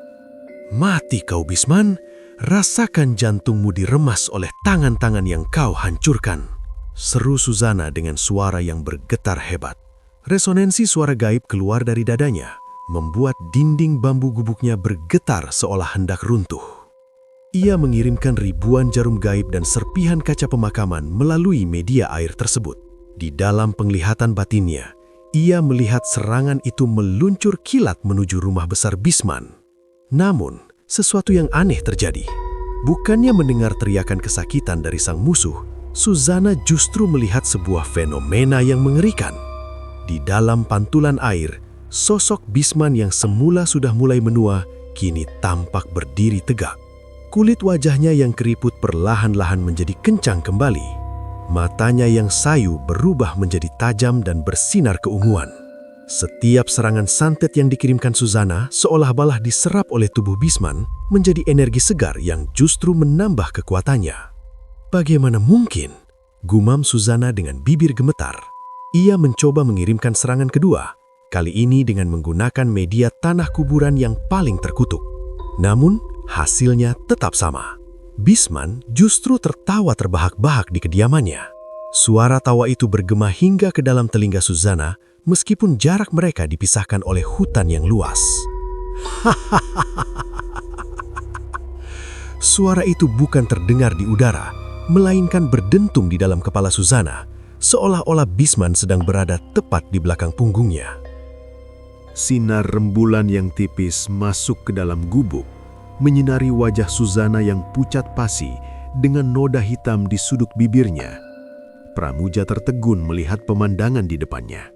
"Mati kau, Bisman! Rasakan jantungmu diremas oleh tangan-tangan yang kau hancurkan. Seru Susana dengan suara yang bergetar hebat. Resonansi suara gaib keluar dari dadanya, membuat dinding bambu gubuknya bergetar seolah hendak runtuh. Ia mengirimkan ribuan jarum gaib dan serpihan kaca pemakaman melalui media air tersebut. Di dalam penglihatan batinnya, ia melihat serangan itu meluncur kilat menuju rumah besar Bisman. Namun, sesuatu yang aneh terjadi. Bukannya mendengar teriakan kesakitan dari sang musuh, Susana justru melihat sebuah fenomena yang mengerikan. Di dalam pantulan air, sosok Bisman yang semula sudah mulai menua, kini tampak berdiri tegak. Kulit wajahnya yang keriput perlahan-lahan menjadi kencang kembali. Matanya yang sayu berubah menjadi tajam dan bersinar keunguan. Setiap serangan santet yang dikirimkan Susana seolah-olah diserap oleh tubuh Bisman menjadi energi segar yang justru menambah kekuatannya. Bagaimana mungkin? Gumam Susana dengan bibir gemetar. Ia mencoba mengirimkan serangan kedua, kali ini dengan menggunakan media tanah kuburan yang paling terkutuk. Namun, hasilnya tetap sama. Bisman justru tertawa terbahak-bahak di kediamannya. Suara tawa itu bergema hingga ke dalam telinga Susana, meskipun jarak mereka dipisahkan oleh hutan yang luas. Suara itu bukan terdengar di udara, melainkan berdentum di dalam kepala Susana, seolah-olah Bisman sedang berada tepat di belakang punggungnya. Sinar rembulan yang tipis masuk ke dalam gubuk, menyinari wajah Susana yang pucat pasi dengan noda hitam di sudut bibirnya. Pramuja tertegun melihat pemandangan di depannya.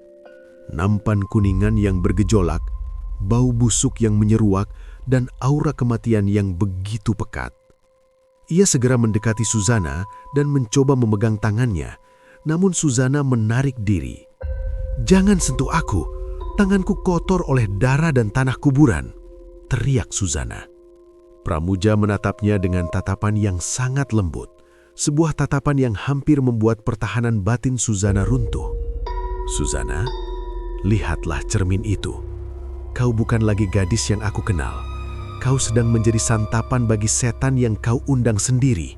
Nampan kuningan yang bergejolak, bau busuk yang menyeruak, dan aura kematian yang begitu pekat. Ia segera mendekati Susana dan mencoba memegang tangannya, namun Susana menarik diri. "Jangan sentuh aku, tanganku kotor oleh darah dan tanah kuburan," teriak Susana. Pramuja menatapnya dengan tatapan yang sangat lembut, sebuah tatapan yang hampir membuat pertahanan batin Susana runtuh. "Susana, lihatlah cermin itu. Kau bukan lagi gadis yang aku kenal. Kau sedang menjadi santapan bagi setan yang kau undang sendiri.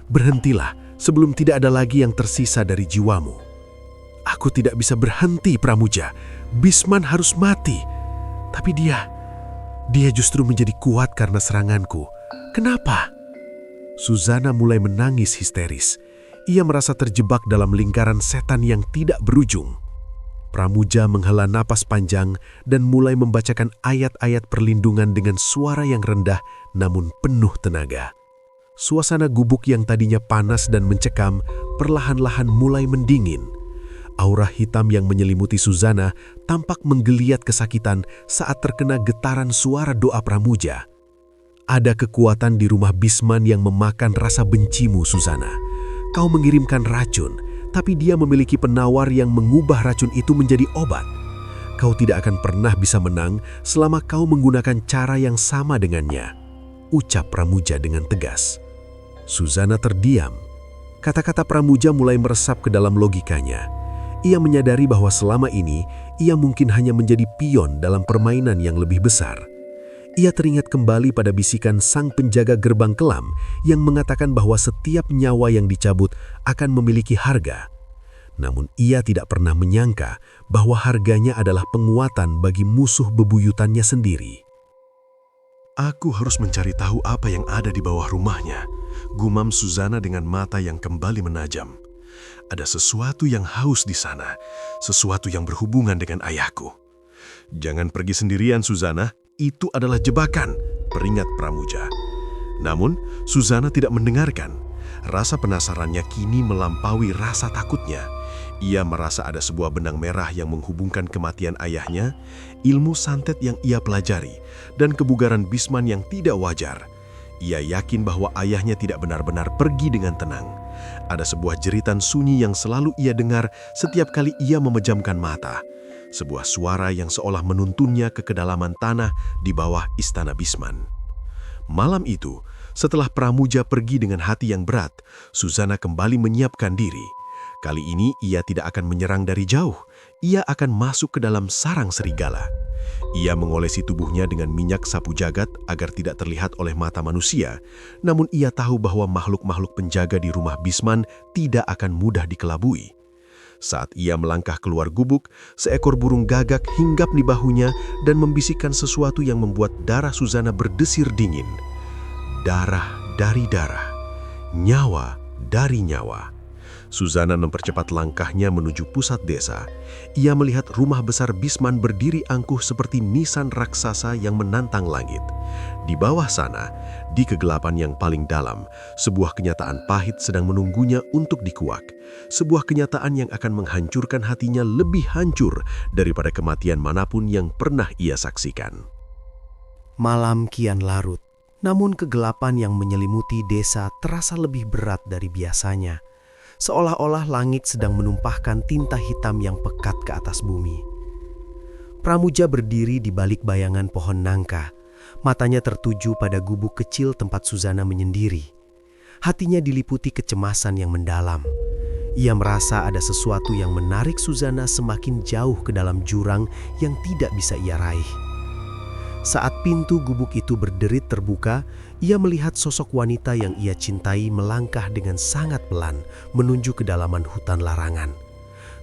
Berhentilah sebelum tidak ada lagi yang tersisa dari jiwamu." "Aku tidak bisa berhenti, Pramuja. Bisman harus mati. Tapi dia justru menjadi kuat karena seranganku. Kenapa?" Susana mulai menangis histeris. Ia merasa terjebak dalam lingkaran setan yang tidak berujung. Pramuja menghela napas panjang dan mulai membacakan ayat-ayat perlindungan dengan suara yang rendah namun penuh tenaga. Suasana gubuk yang tadinya panas dan mencekam perlahan-lahan mulai mendingin. Aura hitam yang menyelimuti Susana tampak menggeliat kesakitan saat terkena getaran suara doa Pramuja. "Ada kekuatan di rumah Bisman yang memakan rasa bencimu, Susana. Kau mengirimkan racun, tapi dia memiliki penawar yang mengubah racun itu menjadi obat. Kau tidak akan pernah bisa menang selama kau menggunakan cara yang sama dengannya," ucap Pramuja dengan tegas. Susana terdiam. Kata-kata Pramuja mulai meresap ke dalam logikanya. Ia menyadari bahwa selama ini ia mungkin hanya menjadi pion dalam permainan yang lebih besar. Ia teringat kembali pada bisikan sang penjaga gerbang kelam yang mengatakan bahwa setiap nyawa yang dicabut akan memiliki harga. Namun ia tidak pernah menyangka bahwa harganya adalah penguatan bagi musuh bebuyutannya sendiri. "Aku harus mencari tahu apa yang ada di bawah rumahnya," gumam Susana dengan mata yang kembali menajam. "Ada sesuatu yang haus di sana, sesuatu yang berhubungan dengan ayahku." "Jangan pergi sendirian, Susana. Itu adalah jebakan," peringat Pramuja. Namun, Susana tidak mendengarkan. Rasa penasarannya kini melampaui rasa takutnya. Ia merasa ada sebuah benang merah yang menghubungkan kematian ayahnya, ilmu santet yang ia pelajari, dan kebugaran Bisman yang tidak wajar. Ia yakin bahwa ayahnya tidak benar-benar pergi dengan tenang. Ada sebuah jeritan sunyi yang selalu ia dengar setiap kali ia memejamkan mata. Sebuah suara yang seolah menuntunnya ke kedalaman tanah di bawah istana Bisman. Malam itu, setelah Pramuja pergi dengan hati yang berat, Susana kembali menyiapkan diri. Kali ini ia tidak akan menyerang dari jauh, ia akan masuk ke dalam sarang serigala. Ia mengolesi tubuhnya dengan minyak sapu jagat agar tidak terlihat oleh mata manusia, namun ia tahu bahwa makhluk-makhluk penjaga di rumah Bisman tidak akan mudah dikelabui. Saat ia melangkah keluar gubuk, seekor burung gagak hinggap di bahunya dan membisikkan sesuatu yang membuat darah Suzana berdesir dingin. Darah dari darah, nyawa dari nyawa. Suzana mempercepat langkahnya menuju pusat desa. Ia melihat rumah besar Bisman berdiri angkuh seperti nisan raksasa yang menantang langit. Di bawah sana, di kegelapan yang paling dalam, sebuah kenyataan pahit sedang menunggunya untuk dikuak. Sebuah kenyataan yang akan menghancurkan hatinya lebih hancur daripada kematian manapun yang pernah ia saksikan. Malam kian larut, namun kegelapan yang menyelimuti desa terasa lebih berat dari biasanya. Seolah-olah langit sedang menumpahkan tinta hitam yang pekat ke atas bumi. Pramuja berdiri di balik bayangan pohon nangka. Matanya tertuju pada gubuk kecil tempat Suzana menyendiri. Hatinya diliputi kecemasan yang mendalam. Ia merasa ada sesuatu yang menarik Suzana semakin jauh ke dalam jurang yang tidak bisa ia raih. Saat pintu gubuk itu berderit terbuka, ia melihat sosok wanita yang ia cintai melangkah dengan sangat pelan menuju kedalaman hutan larangan.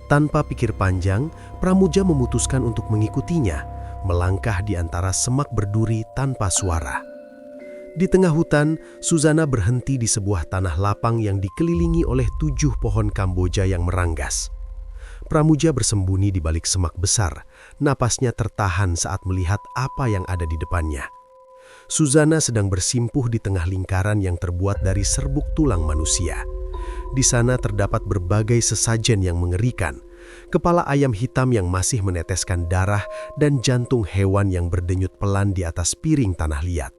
Tanpa pikir panjang, Pramuja memutuskan untuk mengikutinya, melangkah di antara semak berduri tanpa suara. Di tengah hutan, Suzana berhenti di sebuah tanah lapang yang dikelilingi oleh 7 pohon Kamboja yang meranggas. Pramuja bersembunyi di balik semak besar, napasnya tertahan saat melihat apa yang ada di depannya. Suzana sedang bersimpuh di tengah lingkaran yang terbuat dari serbuk tulang manusia. Di sana terdapat berbagai sesajen yang mengerikan, kepala ayam hitam yang masih meneteskan darah dan jantung hewan yang berdenyut pelan di atas piring tanah liat.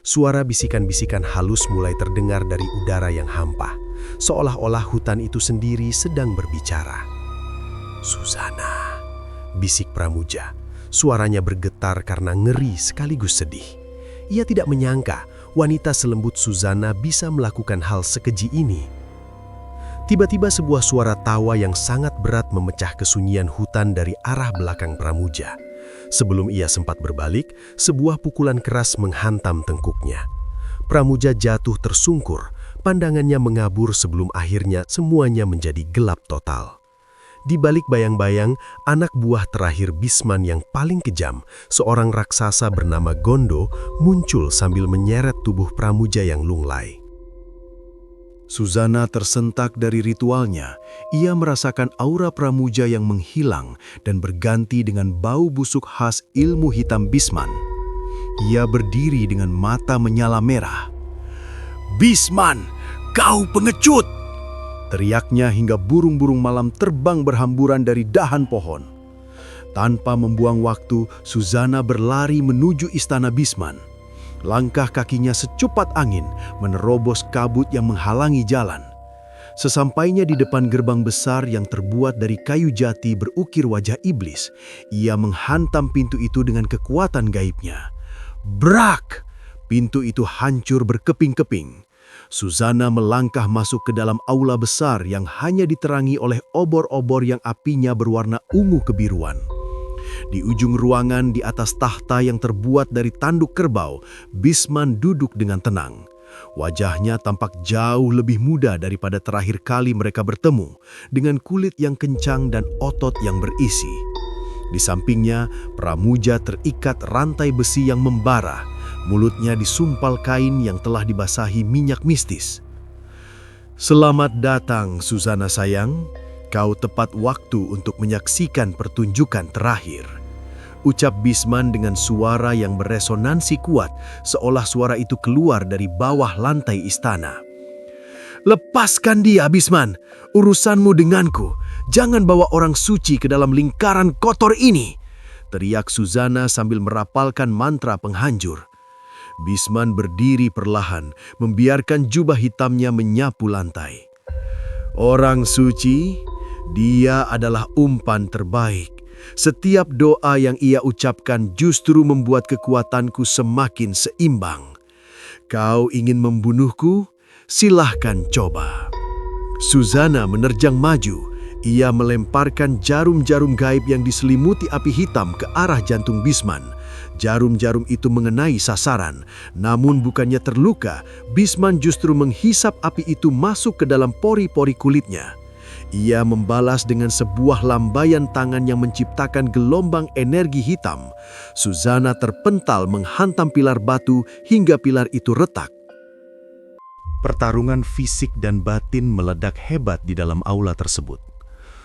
Suara bisikan-bisikan halus mulai terdengar dari udara yang hampa, seolah-olah hutan itu sendiri sedang berbicara. "Suzana," bisik Pramuja. Suaranya bergetar karena ngeri sekaligus sedih. Ia tidak menyangka wanita selembut Suzana bisa melakukan hal sekeji ini. Tiba-tiba sebuah suara tawa yang sangat berat memecah kesunyian hutan dari arah belakang Pramuja. Sebelum ia sempat berbalik, sebuah pukulan keras menghantam tengkuknya. Pramuja jatuh tersungkur, pandangannya mengabur sebelum akhirnya semuanya menjadi gelap total. Di balik bayang-bayang, anak buah terakhir Bisman yang paling kejam, seorang raksasa bernama Gondo, muncul sambil menyeret tubuh Pramuja yang lunglai. Suzana tersentak dari ritualnya. Ia merasakan aura Pramuja yang menghilang dan berganti dengan bau busuk khas ilmu hitam Bisman. Ia berdiri dengan mata menyala merah. "Bisman, kau pengecut!" teriaknya hingga burung-burung malam terbang berhamburan dari dahan pohon. Tanpa membuang waktu, Suzana berlari menuju istana Bisman. Langkah kakinya secepat angin menerobos kabut yang menghalangi jalan. Sesampainya di depan gerbang besar yang terbuat dari kayu jati berukir wajah iblis, ia menghantam pintu itu dengan kekuatan gaibnya. Brak! Pintu itu hancur berkeping-keping. Suzana melangkah masuk ke dalam aula besar yang hanya diterangi oleh obor-obor yang apinya berwarna ungu kebiruan. Di ujung ruangan di atas tahta yang terbuat dari tanduk kerbau, Bisman duduk dengan tenang. Wajahnya tampak jauh lebih muda daripada terakhir kali mereka bertemu, dengan kulit yang kencang dan otot yang berisi. Di sampingnya, Pramuja terikat rantai besi yang membara. Mulutnya disumpal kain yang telah dibasahi minyak mistis. "Selamat datang, Suzana sayang. Kau tepat waktu untuk menyaksikan pertunjukan terakhir," ucap Bisman dengan suara yang beresonansi kuat, seolah suara itu keluar dari bawah lantai istana. "Lepaskan dia, Bisman. Urusanmu denganku. Jangan bawa orang suci ke dalam lingkaran kotor ini," teriak Suzana sambil merapalkan mantra penghancur. Bisman berdiri perlahan, membiarkan jubah hitamnya menyapu lantai. "Orang suci, dia adalah umpan terbaik. Setiap doa yang ia ucapkan justru membuat kekuatanku semakin seimbang. Kau ingin membunuhku? Silahkan coba." Suzana menerjang maju. Ia melemparkan jarum-jarum gaib yang diselimuti api hitam ke arah jantung Bisman. Jarum-jarum itu mengenai sasaran, namun bukannya terluka, Bisman justru menghisap api itu masuk ke dalam pori-pori kulitnya. Ia membalas dengan sebuah lambaian tangan yang menciptakan gelombang energi hitam. Suzana terpental menghantam pilar batu hingga pilar itu retak. Pertarungan fisik dan batin meledak hebat di dalam aula tersebut.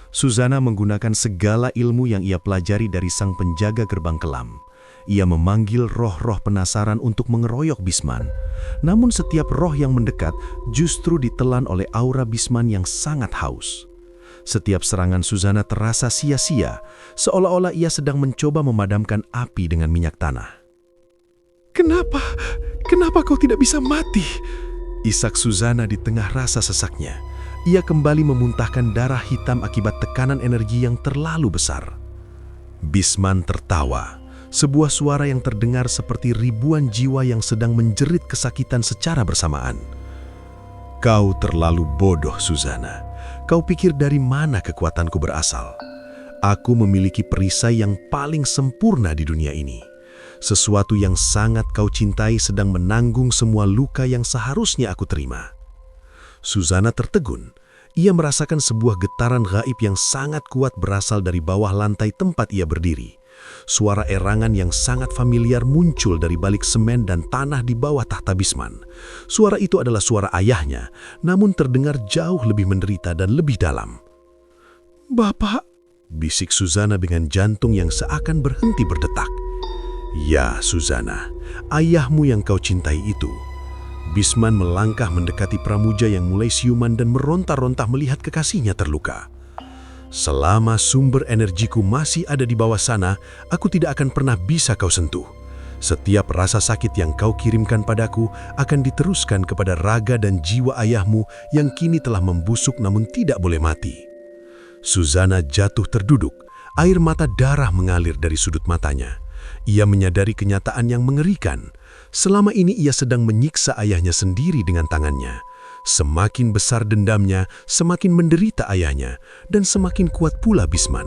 Suzana menggunakan segala ilmu yang ia pelajari dari sang penjaga gerbang kelam. Ia memanggil roh-roh penasaran untuk mengeroyok Bisman. Namun setiap roh yang mendekat justru ditelan oleh aura Bisman yang sangat haus. Setiap serangan Suzana terasa sia-sia, seolah-olah ia sedang mencoba memadamkan api dengan minyak tanah. Kenapa? Kenapa kau tidak bisa mati? Isak Suzana di tengah rasa sesaknya. Ia kembali memuntahkan darah hitam akibat tekanan energi yang terlalu besar. Bisman tertawa, sebuah suara yang terdengar seperti ribuan jiwa yang sedang menjerit kesakitan secara bersamaan. Kau terlalu bodoh, Suzana. Kau pikir dari mana kekuatanku berasal? Aku memiliki perisai yang paling sempurna di dunia ini. Sesuatu yang sangat kau cintai sedang menanggung semua luka yang seharusnya aku terima. Suzana tertegun. Ia merasakan sebuah getaran gaib yang sangat kuat berasal dari bawah lantai tempat ia berdiri. Suara erangan yang sangat familiar muncul dari balik semen dan tanah di bawah tahta Bisman. Suara itu adalah suara ayahnya, namun terdengar jauh lebih menderita dan lebih dalam. "Bapak," bisik Suzana dengan jantung yang seakan berhenti berdetak. "Ya, Suzana, ayahmu yang kau cintai itu." Bisman melangkah mendekati Pramuja yang mulai siuman dan meronta-ronta melihat kekasihnya terluka. "Selama sumber energiku masih ada di bawah sana, aku tidak akan pernah bisa kau sentuh. Setiap rasa sakit yang kau kirimkan padaku akan diteruskan kepada raga dan jiwa ayahmu yang kini telah membusuk namun tidak boleh mati." Suzana jatuh terduduk, air mata darah mengalir dari sudut matanya. Ia menyadari kenyataan yang mengerikan. Selama ini ia sedang menyiksa ayahnya sendiri dengan tangannya. Semakin besar dendamnya, semakin menderita ayahnya, dan semakin kuat pula Bisman.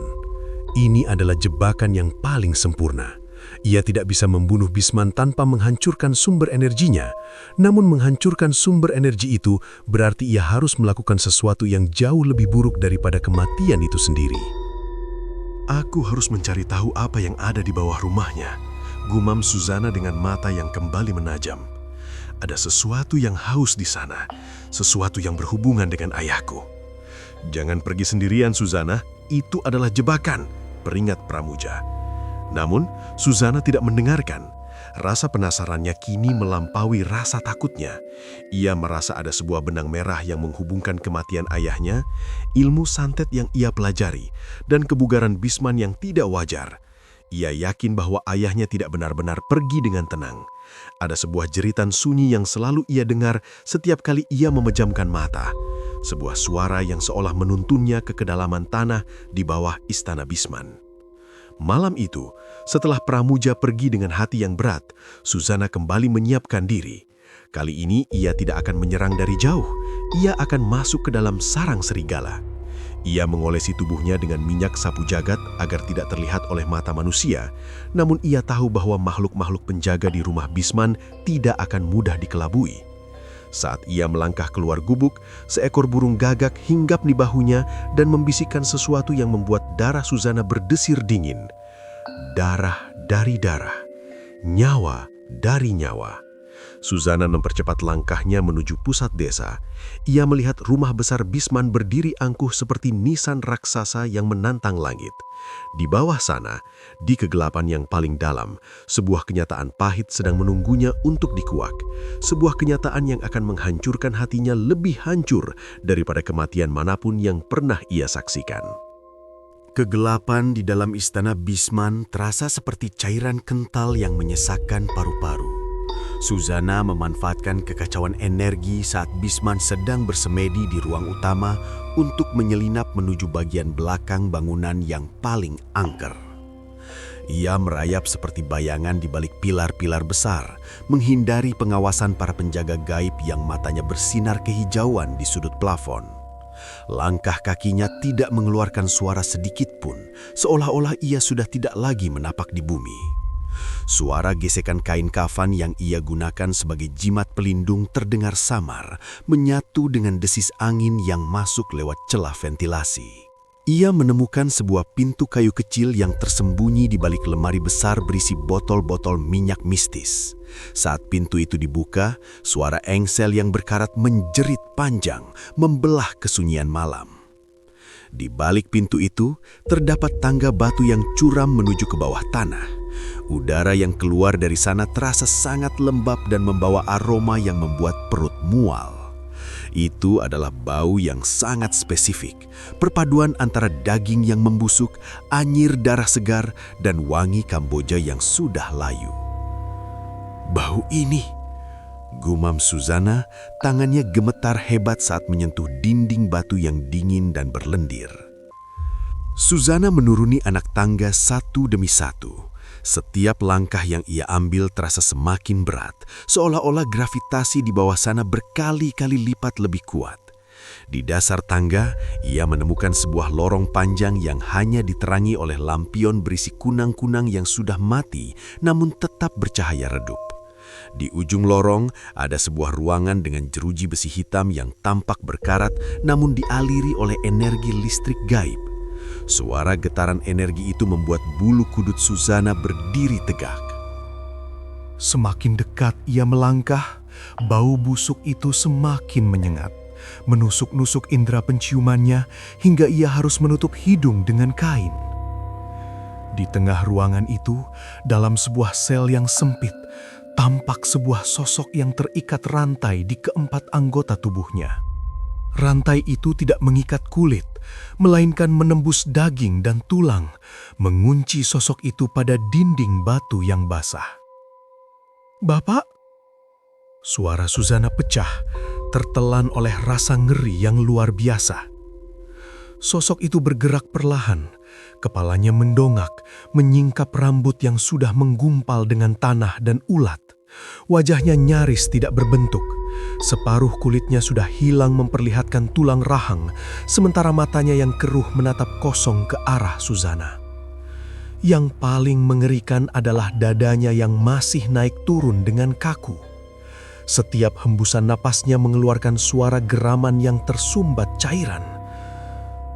Ini adalah jebakan yang paling sempurna. Ia tidak bisa membunuh Bisman tanpa menghancurkan sumber energinya. Namun menghancurkan sumber energi itu berarti ia harus melakukan sesuatu yang jauh lebih buruk daripada kematian itu sendiri. "Aku harus mencari tahu apa yang ada di bawah rumahnya," gumam Suzana dengan mata yang kembali menajam. "Ada sesuatu yang haus di sana, sesuatu yang berhubungan dengan ayahku." "Jangan pergi sendirian, Suzana. Itu adalah jebakan," peringat Pramuja. Namun, Suzana tidak mendengarkan. Rasa penasarannya kini melampaui rasa takutnya. Ia merasa ada sebuah benang merah yang menghubungkan kematian ayahnya, ilmu santet yang ia pelajari, dan kebugaran Bisman yang tidak wajar. Ia yakin bahwa ayahnya tidak benar-benar pergi dengan tenang. Ada sebuah jeritan sunyi yang selalu ia dengar setiap kali ia memejamkan mata. Sebuah suara yang seolah menuntunnya ke kedalaman tanah di bawah istana Bisman. Malam itu, setelah Pramuja pergi dengan hati yang berat, Suzana kembali menyiapkan diri. Kali ini ia tidak akan menyerang dari jauh, ia akan masuk ke dalam sarang serigala. Ia mengolesi tubuhnya dengan minyak sapu jagat agar tidak terlihat oleh mata manusia, namun ia tahu bahwa makhluk-makhluk penjaga di rumah Bisman tidak akan mudah dikelabui. Saat ia melangkah keluar gubuk, seekor burung gagak hinggap di bahunya dan membisikkan sesuatu yang membuat darah Suzana berdesir dingin. Darah dari darah, nyawa dari nyawa. Suzana mempercepat langkahnya menuju pusat desa. Ia melihat rumah besar Bisman berdiri angkuh seperti nisan raksasa yang menantang langit. Di bawah sana, di kegelapan yang paling dalam, sebuah kenyataan pahit sedang menunggunya untuk dikuak. Sebuah kenyataan yang akan menghancurkan hatinya lebih hancur daripada kematian manapun yang pernah ia saksikan. Kegelapan di dalam istana Bisman terasa seperti cairan kental yang menyesakkan paru-paru. Suzana memanfaatkan kekacauan energi saat Bisman sedang bersemedi di ruang utama untuk menyelinap menuju bagian belakang bangunan yang paling angker. Ia merayap seperti bayangan di balik pilar-pilar besar, menghindari pengawasan para penjaga gaib yang matanya bersinar kehijauan di sudut plafon. Langkah kakinya tidak mengeluarkan suara sedikit pun, seolah-olah ia sudah tidak lagi menapak di bumi. Suara gesekan kain kafan yang ia gunakan sebagai jimat pelindung terdengar samar, menyatu dengan desis angin yang masuk lewat celah ventilasi. Ia menemukan sebuah pintu kayu kecil yang tersembunyi di balik lemari besar berisi botol-botol minyak mistis. Saat pintu itu dibuka, suara engsel yang berkarat menjerit panjang, membelah kesunyian malam. Di balik pintu itu, terdapat tangga batu yang curam menuju ke bawah tanah. Udara yang keluar dari sana terasa sangat lembab dan membawa aroma yang membuat perut mual. Itu adalah bau yang sangat spesifik, perpaduan antara daging yang membusuk, anyir darah segar, dan wangi Kamboja yang sudah layu. Bau ini, gumam Suzana, tangannya gemetar hebat saat menyentuh dinding batu yang dingin dan berlendir. Suzana menuruni anak tangga satu demi satu. Setiap langkah yang ia ambil terasa semakin berat, seolah-olah gravitasi di bawah sana berkali-kali lipat lebih kuat. Di dasar tangga, ia menemukan sebuah lorong panjang yang hanya diterangi oleh lampion berisi kunang-kunang yang sudah mati namun tetap bercahaya redup. Di ujung lorong ada sebuah ruangan dengan jeruji besi hitam yang tampak berkarat namun dialiri oleh energi listrik gaib. Suara getaran energi itu membuat bulu kudut Suzana berdiri tegak. Semakin dekat ia melangkah, bau busuk itu semakin menyengat, menusuk-nusuk indera penciumannya hingga ia harus menutup hidung dengan kain. Di tengah ruangan itu, dalam sebuah sel yang sempit, tampak sebuah sosok yang terikat rantai di keempat anggota tubuhnya. Rantai itu tidak mengikat kulit, melainkan menembus daging dan tulang, mengunci sosok itu pada dinding batu yang basah. "Bapak?" Suara Suzana pecah, tertelan oleh rasa ngeri yang luar biasa. Sosok itu bergerak perlahan, kepalanya mendongak, menyingkap rambut yang sudah menggumpal dengan tanah dan ulat. Wajahnya nyaris tidak berbentuk. Separuh kulitnya sudah hilang memperlihatkan tulang rahang, sementara matanya yang keruh menatap kosong ke arah Suzana. Yang paling mengerikan adalah dadanya yang masih naik turun dengan kaku. Setiap hembusan napasnya mengeluarkan suara geraman yang tersumbat cairan.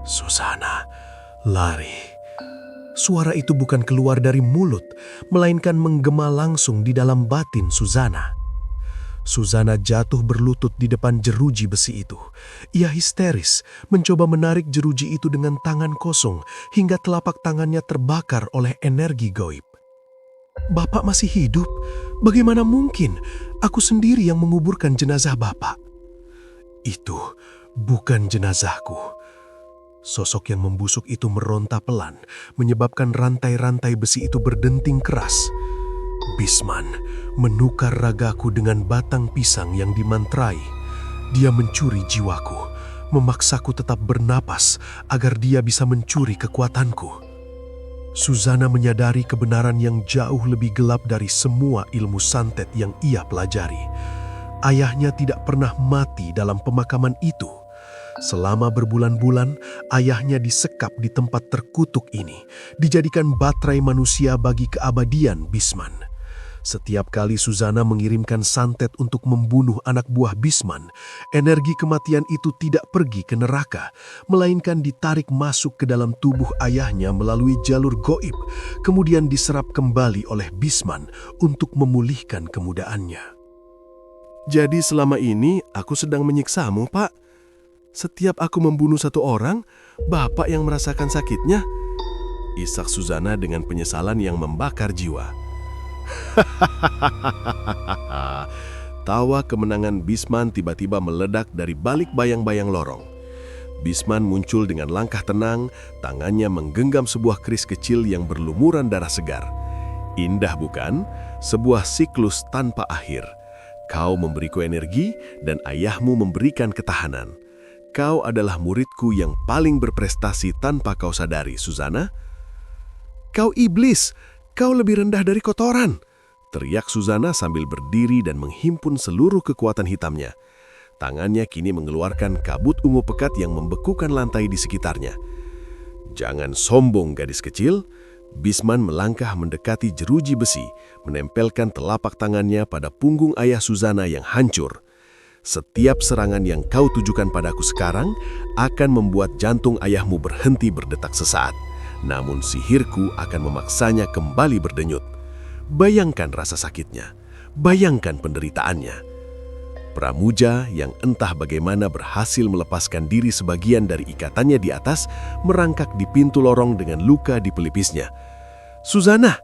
"Suzana, lari." Suara itu bukan keluar dari mulut, melainkan menggema langsung di dalam batin Suzana. Suzana jatuh berlutut di depan jeruji besi itu. Ia histeris, mencoba menarik jeruji itu dengan tangan kosong hingga telapak tangannya terbakar oleh energi gaib. "Bapak masih hidup? Bagaimana mungkin? Aku sendiri yang menguburkan jenazah Bapak." "Itu bukan jenazahku." Sosok yang membusuk itu meronta pelan, menyebabkan rantai-rantai besi itu berdenting keras. "Bisman menukar ragaku dengan batang pisang yang dimantrai. Dia mencuri jiwaku, memaksaku tetap bernapas agar dia bisa mencuri kekuatanku." Suzana menyadari kebenaran yang jauh lebih gelap dari semua ilmu santet yang ia pelajari. Ayahnya tidak pernah mati dalam pemakaman itu. Selama berbulan-bulan, ayahnya disekap di tempat terkutuk ini, dijadikan baterai manusia bagi keabadian Bisman. Setiap kali Suzana mengirimkan santet untuk membunuh anak buah Bisman, energi kematian itu tidak pergi ke neraka, melainkan ditarik masuk ke dalam tubuh ayahnya melalui jalur goib, kemudian diserap kembali oleh Bisman untuk memulihkan kemudaannya. "Jadi selama ini aku sedang menyiksamu, Pak. Setiap aku membunuh satu orang, Bapak yang merasakan sakitnya?" isak Suzana dengan penyesalan yang membakar jiwa. Tawa kemenangan Bisman tiba-tiba meledak dari balik bayang-bayang lorong. Bisman muncul dengan langkah tenang, tangannya menggenggam sebuah keris kecil yang berlumuran darah segar. "Indah bukan? Sebuah siklus tanpa akhir. Kau memberiku energi dan ayahmu memberikan ketahanan. Kau adalah muridku yang paling berprestasi tanpa kau sadari, Suzana." "Kau iblis! Kau lebih rendah dari kotoran!" teriak Suzana sambil berdiri dan menghimpun seluruh kekuatan hitamnya. Tangannya kini mengeluarkan kabut ungu pekat yang membekukan lantai di sekitarnya. "Jangan sombong, gadis kecil." Bisman melangkah mendekati jeruji besi, menempelkan telapak tangannya pada punggung ayah Suzana yang hancur. "Setiap serangan yang kau tujukan padaku sekarang akan membuat jantung ayahmu berhenti berdetak sesaat. Namun sihirku akan memaksanya kembali berdenyut. Bayangkan rasa sakitnya, bayangkan penderitaannya." Pramuja yang entah bagaimana berhasil melepaskan diri sebagian dari ikatannya di atas, merangkak di pintu lorong dengan luka di pelipisnya. "Suzana,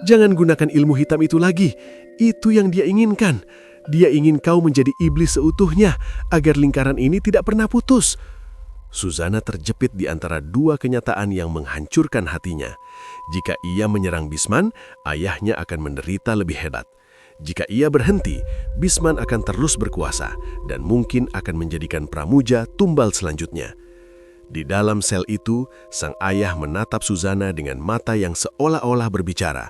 jangan gunakan ilmu hitam itu lagi. Itu yang dia inginkan. Dia ingin kau menjadi iblis seutuhnya, agar lingkaran ini tidak pernah putus." Suzana terjepit di antara dua kenyataan yang menghancurkan hatinya. Jika ia menyerang Bisman, ayahnya akan menderita lebih hebat. Jika ia berhenti, Bisman akan terus berkuasa dan mungkin akan menjadikan Pramuja tumbal selanjutnya. Di dalam sel itu, sang ayah menatap Suzana dengan mata yang seolah-olah berbicara.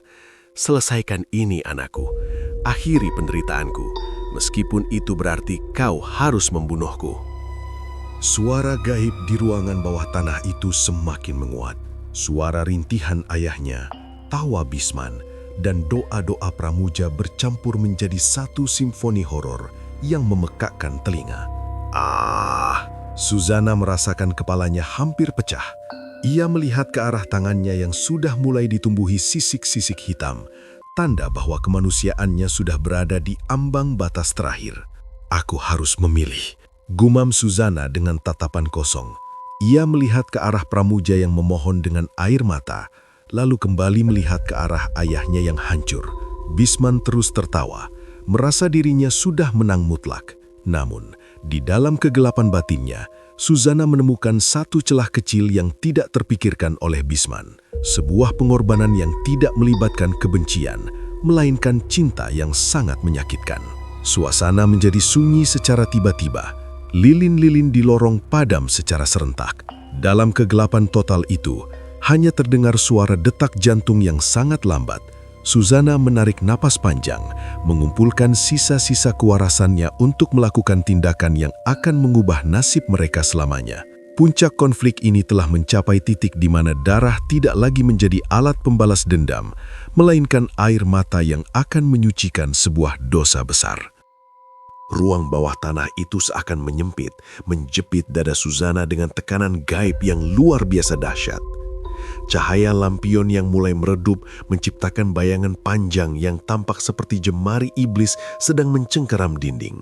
"Selesaikan ini, anakku. Akhiri penderitaanku, meskipun itu berarti kau harus membunuhku." Suara gaib di ruangan bawah tanah itu semakin menguat. Suara rintihan ayahnya, tawa Bisman, dan doa-doa Pramuja bercampur menjadi satu simfoni horor yang memekakkan telinga. Suzana merasakan kepalanya hampir pecah. Ia melihat ke arah tangannya yang sudah mulai ditumbuhi sisik-sisik hitam, tanda bahwa kemanusiaannya sudah berada di ambang batas terakhir. "Aku harus memilih," gumam Suzana dengan tatapan kosong. Ia melihat ke arah Pramuja yang memohon dengan air mata, lalu kembali melihat ke arah ayahnya yang hancur. Bisman terus tertawa, merasa dirinya sudah menang mutlak. Namun, di dalam kegelapan batinnya, Suzana menemukan satu celah kecil yang tidak terpikirkan oleh Bisman. Sebuah pengorbanan yang tidak melibatkan kebencian, melainkan cinta yang sangat menyakitkan. Suasana menjadi sunyi secara tiba-tiba. Lilin-lilin di lorong padam secara serentak. Dalam kegelapan total itu, hanya terdengar suara detak jantung yang sangat lambat. Suzana menarik napas panjang, mengumpulkan sisa-sisa kewarasannya untuk melakukan tindakan yang akan mengubah nasib mereka selamanya. Puncak konflik ini telah mencapai titik di mana darah tidak lagi menjadi alat pembalas dendam, melainkan air mata yang akan menyucikan sebuah dosa besar. Ruang bawah tanah itu seakan menyempit, menjepit dada Suzana dengan tekanan gaib yang luar biasa dahsyat. Cahaya lampion yang mulai meredup menciptakan bayangan panjang yang tampak seperti jemari iblis sedang mencengkeram dinding.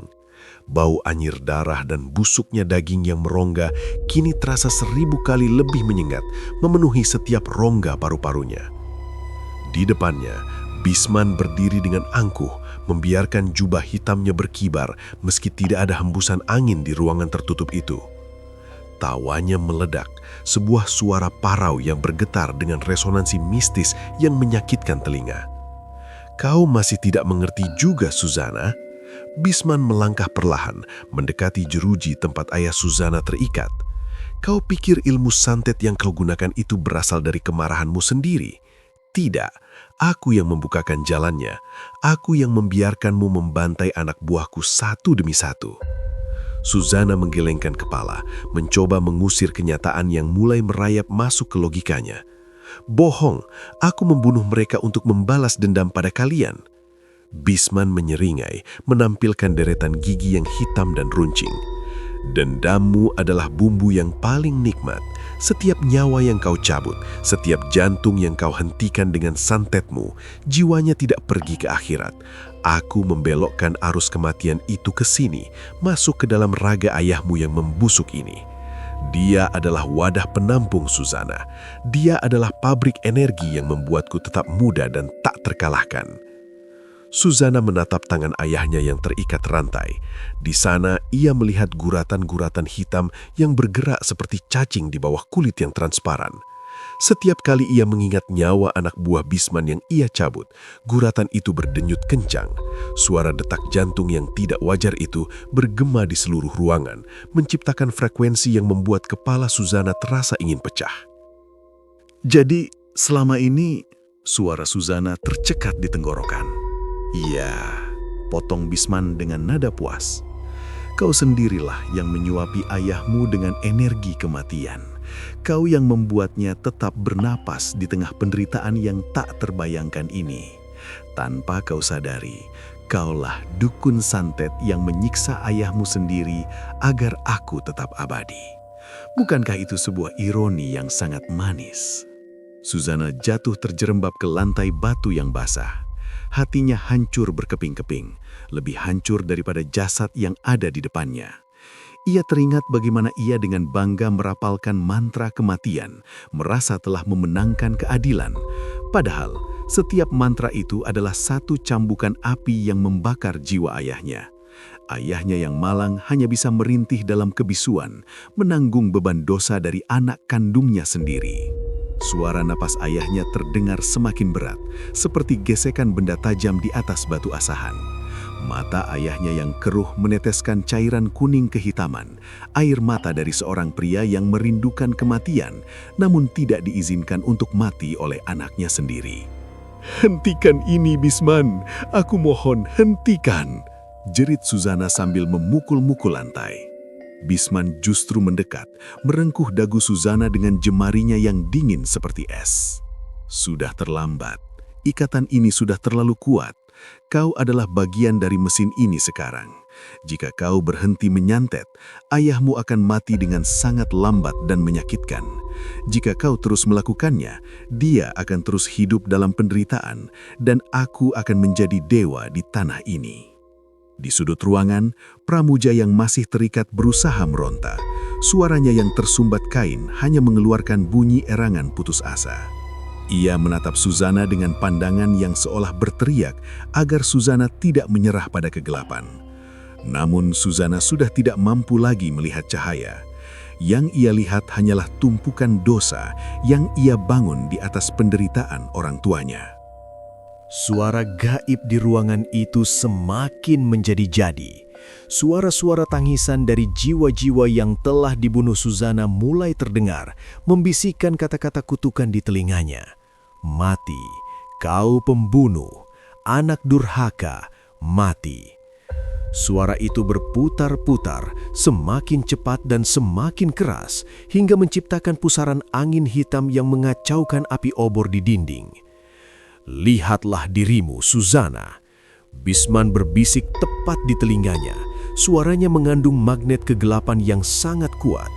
Bau anyir darah dan busuknya daging yang merongga kini terasa 1000 kali lebih menyengat, memenuhi setiap rongga paru-parunya. Di depannya, Bisman berdiri dengan angkuh, membiarkan jubah hitamnya berkibar meski tidak ada hembusan angin di ruangan tertutup itu. Tawanya meledak, sebuah suara parau yang bergetar dengan resonansi mistis yang menyakitkan telinga. "Kau masih tidak mengerti juga, Suzana?" Bisman melangkah perlahan, mendekati jeruji tempat ayah Suzana terikat. "Kau pikir ilmu santet yang kau gunakan itu berasal dari kemarahanmu sendiri? Tidak, aku yang membukakan jalannya. Aku yang membiarkanmu membantai anak buahku satu demi satu." Suzana menggelengkan kepala, mencoba mengusir kenyataan yang mulai merayap masuk ke logikanya. "Bohong, aku membunuh mereka untuk membalas dendam pada kalian." Bisman menyeringai, menampilkan deretan gigi yang hitam dan runcing. "Dendammu adalah bumbu yang paling nikmat. Setiap nyawa yang kau cabut, setiap jantung yang kau hentikan dengan santetmu, jiwanya tidak pergi ke akhirat. Aku membelokkan arus kematian itu ke sini, masuk ke dalam raga ayahmu yang membusuk ini. Dia adalah wadah penampung Suzana. Dia adalah pabrik energi yang membuatku tetap muda dan tak terkalahkan." Suzana menatap tangan ayahnya yang terikat rantai. Di sana ia melihat guratan-guratan hitam yang bergerak seperti cacing di bawah kulit yang transparan. Setiap kali ia mengingat nyawa anak buah Bisman yang ia cabut, guratan itu berdenyut kencang. Suara detak jantung yang tidak wajar itu bergema di seluruh ruangan, menciptakan frekuensi yang membuat kepala Suzana terasa ingin pecah. Jadi, selama ini, suara Suzana tercekat di tenggorokan. "Iya," potong Bisman dengan nada puas. Kau sendirilah yang menyuapi ayahmu dengan energi kematian. Kau yang membuatnya tetap bernapas di tengah penderitaan yang tak terbayangkan ini. Tanpa kau sadari, kaulah dukun santet yang menyiksa ayahmu sendiri agar aku tetap abadi. Bukankah itu sebuah ironi yang sangat manis? Suzana jatuh terjerembab ke lantai batu yang basah. Hatinya hancur berkeping-keping, lebih hancur daripada jasad yang ada di depannya. Ia teringat bagaimana ia dengan bangga merapalkan mantra kematian, merasa telah memenangkan keadilan. Padahal, setiap mantra itu adalah satu cambukan api yang membakar jiwa ayahnya. Ayahnya yang malang hanya bisa merintih dalam kebisuan, menanggung beban dosa dari anak kandungnya sendiri. Suara napas ayahnya terdengar semakin berat, seperti gesekan benda tajam di atas batu asahan. Mata ayahnya yang keruh meneteskan cairan kuning kehitaman, air mata dari seorang pria yang merindukan kematian, namun tidak diizinkan untuk mati oleh anaknya sendiri. "Hentikan ini, Bisman. Aku mohon, hentikan!" jerit Suzana sambil memukul-mukul lantai. Bisman justru mendekat, merengkuh dagu Suzana dengan jemarinya yang dingin seperti es. "Sudah terlambat. Ikatan ini sudah terlalu kuat. Kau adalah bagian dari mesin ini sekarang. Jika kau berhenti menyantet, ayahmu akan mati dengan sangat lambat dan menyakitkan. Jika kau terus melakukannya, dia akan terus hidup dalam penderitaan, dan aku akan menjadi dewa di tanah ini." Di sudut ruangan, Pramuja yang masih terikat berusaha meronta. Suaranya yang tersumbat kain hanya mengeluarkan bunyi erangan putus asa. Ia menatap Suzana dengan pandangan yang seolah berteriak agar Suzana tidak menyerah pada kegelapan. Namun Suzana sudah tidak mampu lagi melihat cahaya. Yang ia lihat hanyalah tumpukan dosa yang ia bangun di atas penderitaan orang tuanya. Suara gaib di ruangan itu semakin menjadi-jadi. Suara-suara tangisan dari jiwa-jiwa yang telah dibunuh Suzana mulai terdengar, membisikkan kata-kata kutukan di telinganya. "Mati, kau pembunuh, anak durhaka, mati." Suara itu berputar-putar, semakin cepat dan semakin keras, hingga menciptakan pusaran angin hitam yang mengacaukan api obor di dinding. "Lihatlah dirimu, Suzana." Bisman berbisik tepat di telinganya. Suaranya mengandung magnet kegelapan yang sangat kuat.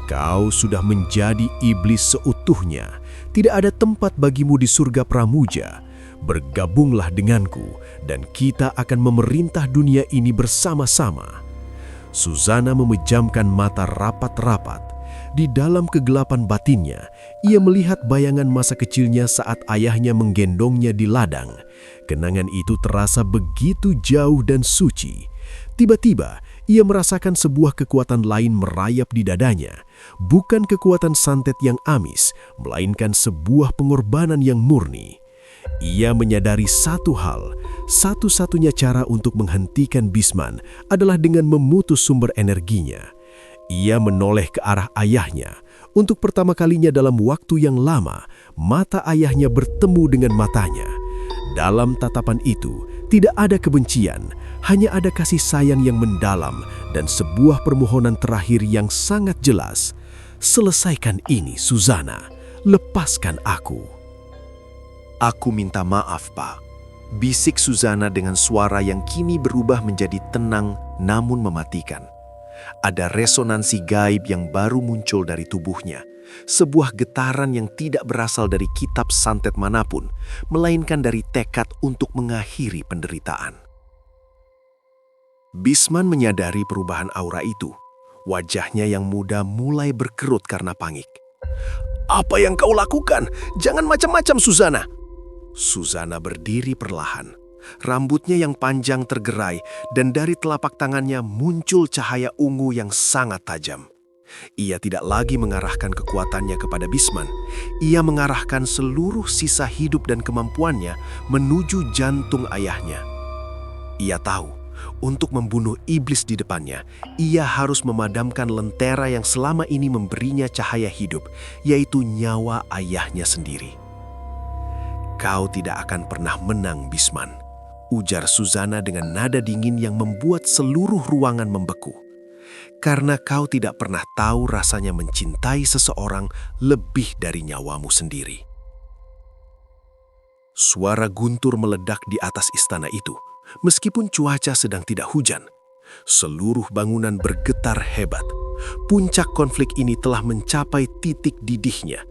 "Kau sudah menjadi iblis seutuhnya. Tidak ada tempat bagimu di surga Pramuja. Bergabunglah denganku, dan kita akan memerintah dunia ini bersama-sama." Suzana memejamkan mata rapat-rapat. Di dalam kegelapan batinnya, ia melihat bayangan masa kecilnya saat ayahnya menggendongnya di ladang. Kenangan itu terasa begitu jauh dan suci. Tiba-tiba, ia merasakan sebuah kekuatan lain merayap di dadanya. Bukan kekuatan santet yang amis, melainkan sebuah pengorbanan yang murni. Ia menyadari satu hal, satu-satunya cara untuk menghentikan Bisman adalah dengan memutus sumber energinya. Ia menoleh ke arah ayahnya. Untuk pertama kalinya dalam waktu yang lama, mata ayahnya bertemu dengan matanya. Dalam tatapan itu, tidak ada kebencian, hanya ada kasih sayang yang mendalam dan sebuah permohonan terakhir yang sangat jelas. "Selesaikan ini, Suzana. Lepaskan aku." "Aku minta maaf, Pak," bisik Suzana dengan suara yang kini berubah menjadi tenang namun mematikan. Ada resonansi gaib yang baru muncul dari tubuhnya. Sebuah getaran yang tidak berasal dari kitab santet manapun, melainkan dari tekad untuk mengakhiri penderitaan. Bisman menyadari perubahan aura itu. Wajahnya yang muda mulai berkerut karena panik. "Apa yang kau lakukan? Jangan macam-macam, Suzana!" Suzana berdiri perlahan. Rambutnya yang panjang tergerai dan dari telapak tangannya muncul cahaya ungu yang sangat tajam. Ia tidak lagi mengarahkan kekuatannya kepada Bisman. Ia mengarahkan seluruh sisa hidup dan kemampuannya menuju jantung ayahnya. Ia tahu, untuk membunuh iblis di depannya, ia harus memadamkan lentera yang selama ini memberinya cahaya hidup, yaitu nyawa ayahnya sendiri. "Kau tidak akan pernah menang, Bisman," ujar Suzana dengan nada dingin yang membuat seluruh ruangan membeku. Karena kau tidak pernah tahu rasanya mencintai seseorang lebih dari nyawamu sendiri. Suara guntur meledak di atas istana itu, meskipun cuaca sedang tidak hujan. Seluruh bangunan bergetar hebat. Puncak konflik ini telah mencapai titik didihnya.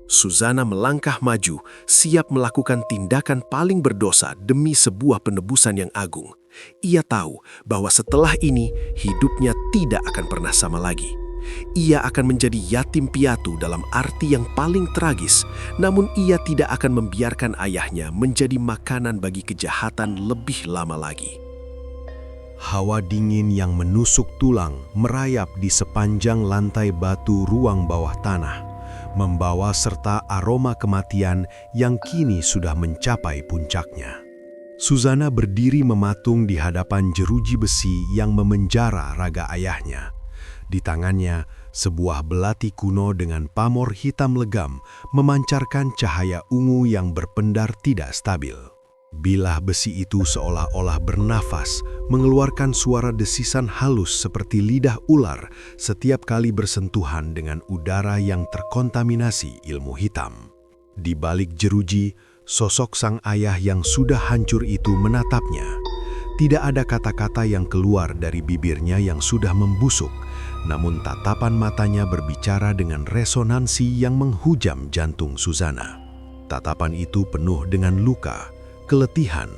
Suzana melangkah maju, siap melakukan tindakan paling berdosa demi sebuah penebusan yang agung. Ia tahu bahwa setelah ini, hidupnya tidak akan pernah sama lagi. Ia akan menjadi yatim piatu dalam arti yang paling tragis, namun ia tidak akan membiarkan ayahnya menjadi makanan bagi kejahatan lebih lama lagi. Hawa dingin yang menusuk tulang merayap di sepanjang lantai batu ruang bawah tanah, membawa serta aroma kematian yang kini sudah mencapai puncaknya. Suzana berdiri mematung di hadapan jeruji besi yang memenjara raga ayahnya. Di tangannya, sebuah belati kuno dengan pamor hitam legam memancarkan cahaya ungu yang berpendar tidak stabil. Bilah besi itu seolah-olah bernafas, mengeluarkan suara desisan halus seperti lidah ular setiap kali bersentuhan dengan udara yang terkontaminasi ilmu hitam. Di balik jeruji, sosok sang ayah yang sudah hancur itu menatapnya. Tidak ada kata-kata yang keluar dari bibirnya yang sudah membusuk, namun tatapan matanya berbicara dengan resonansi yang menghujam jantung Suzana. Tatapan itu penuh dengan luka, keletihan,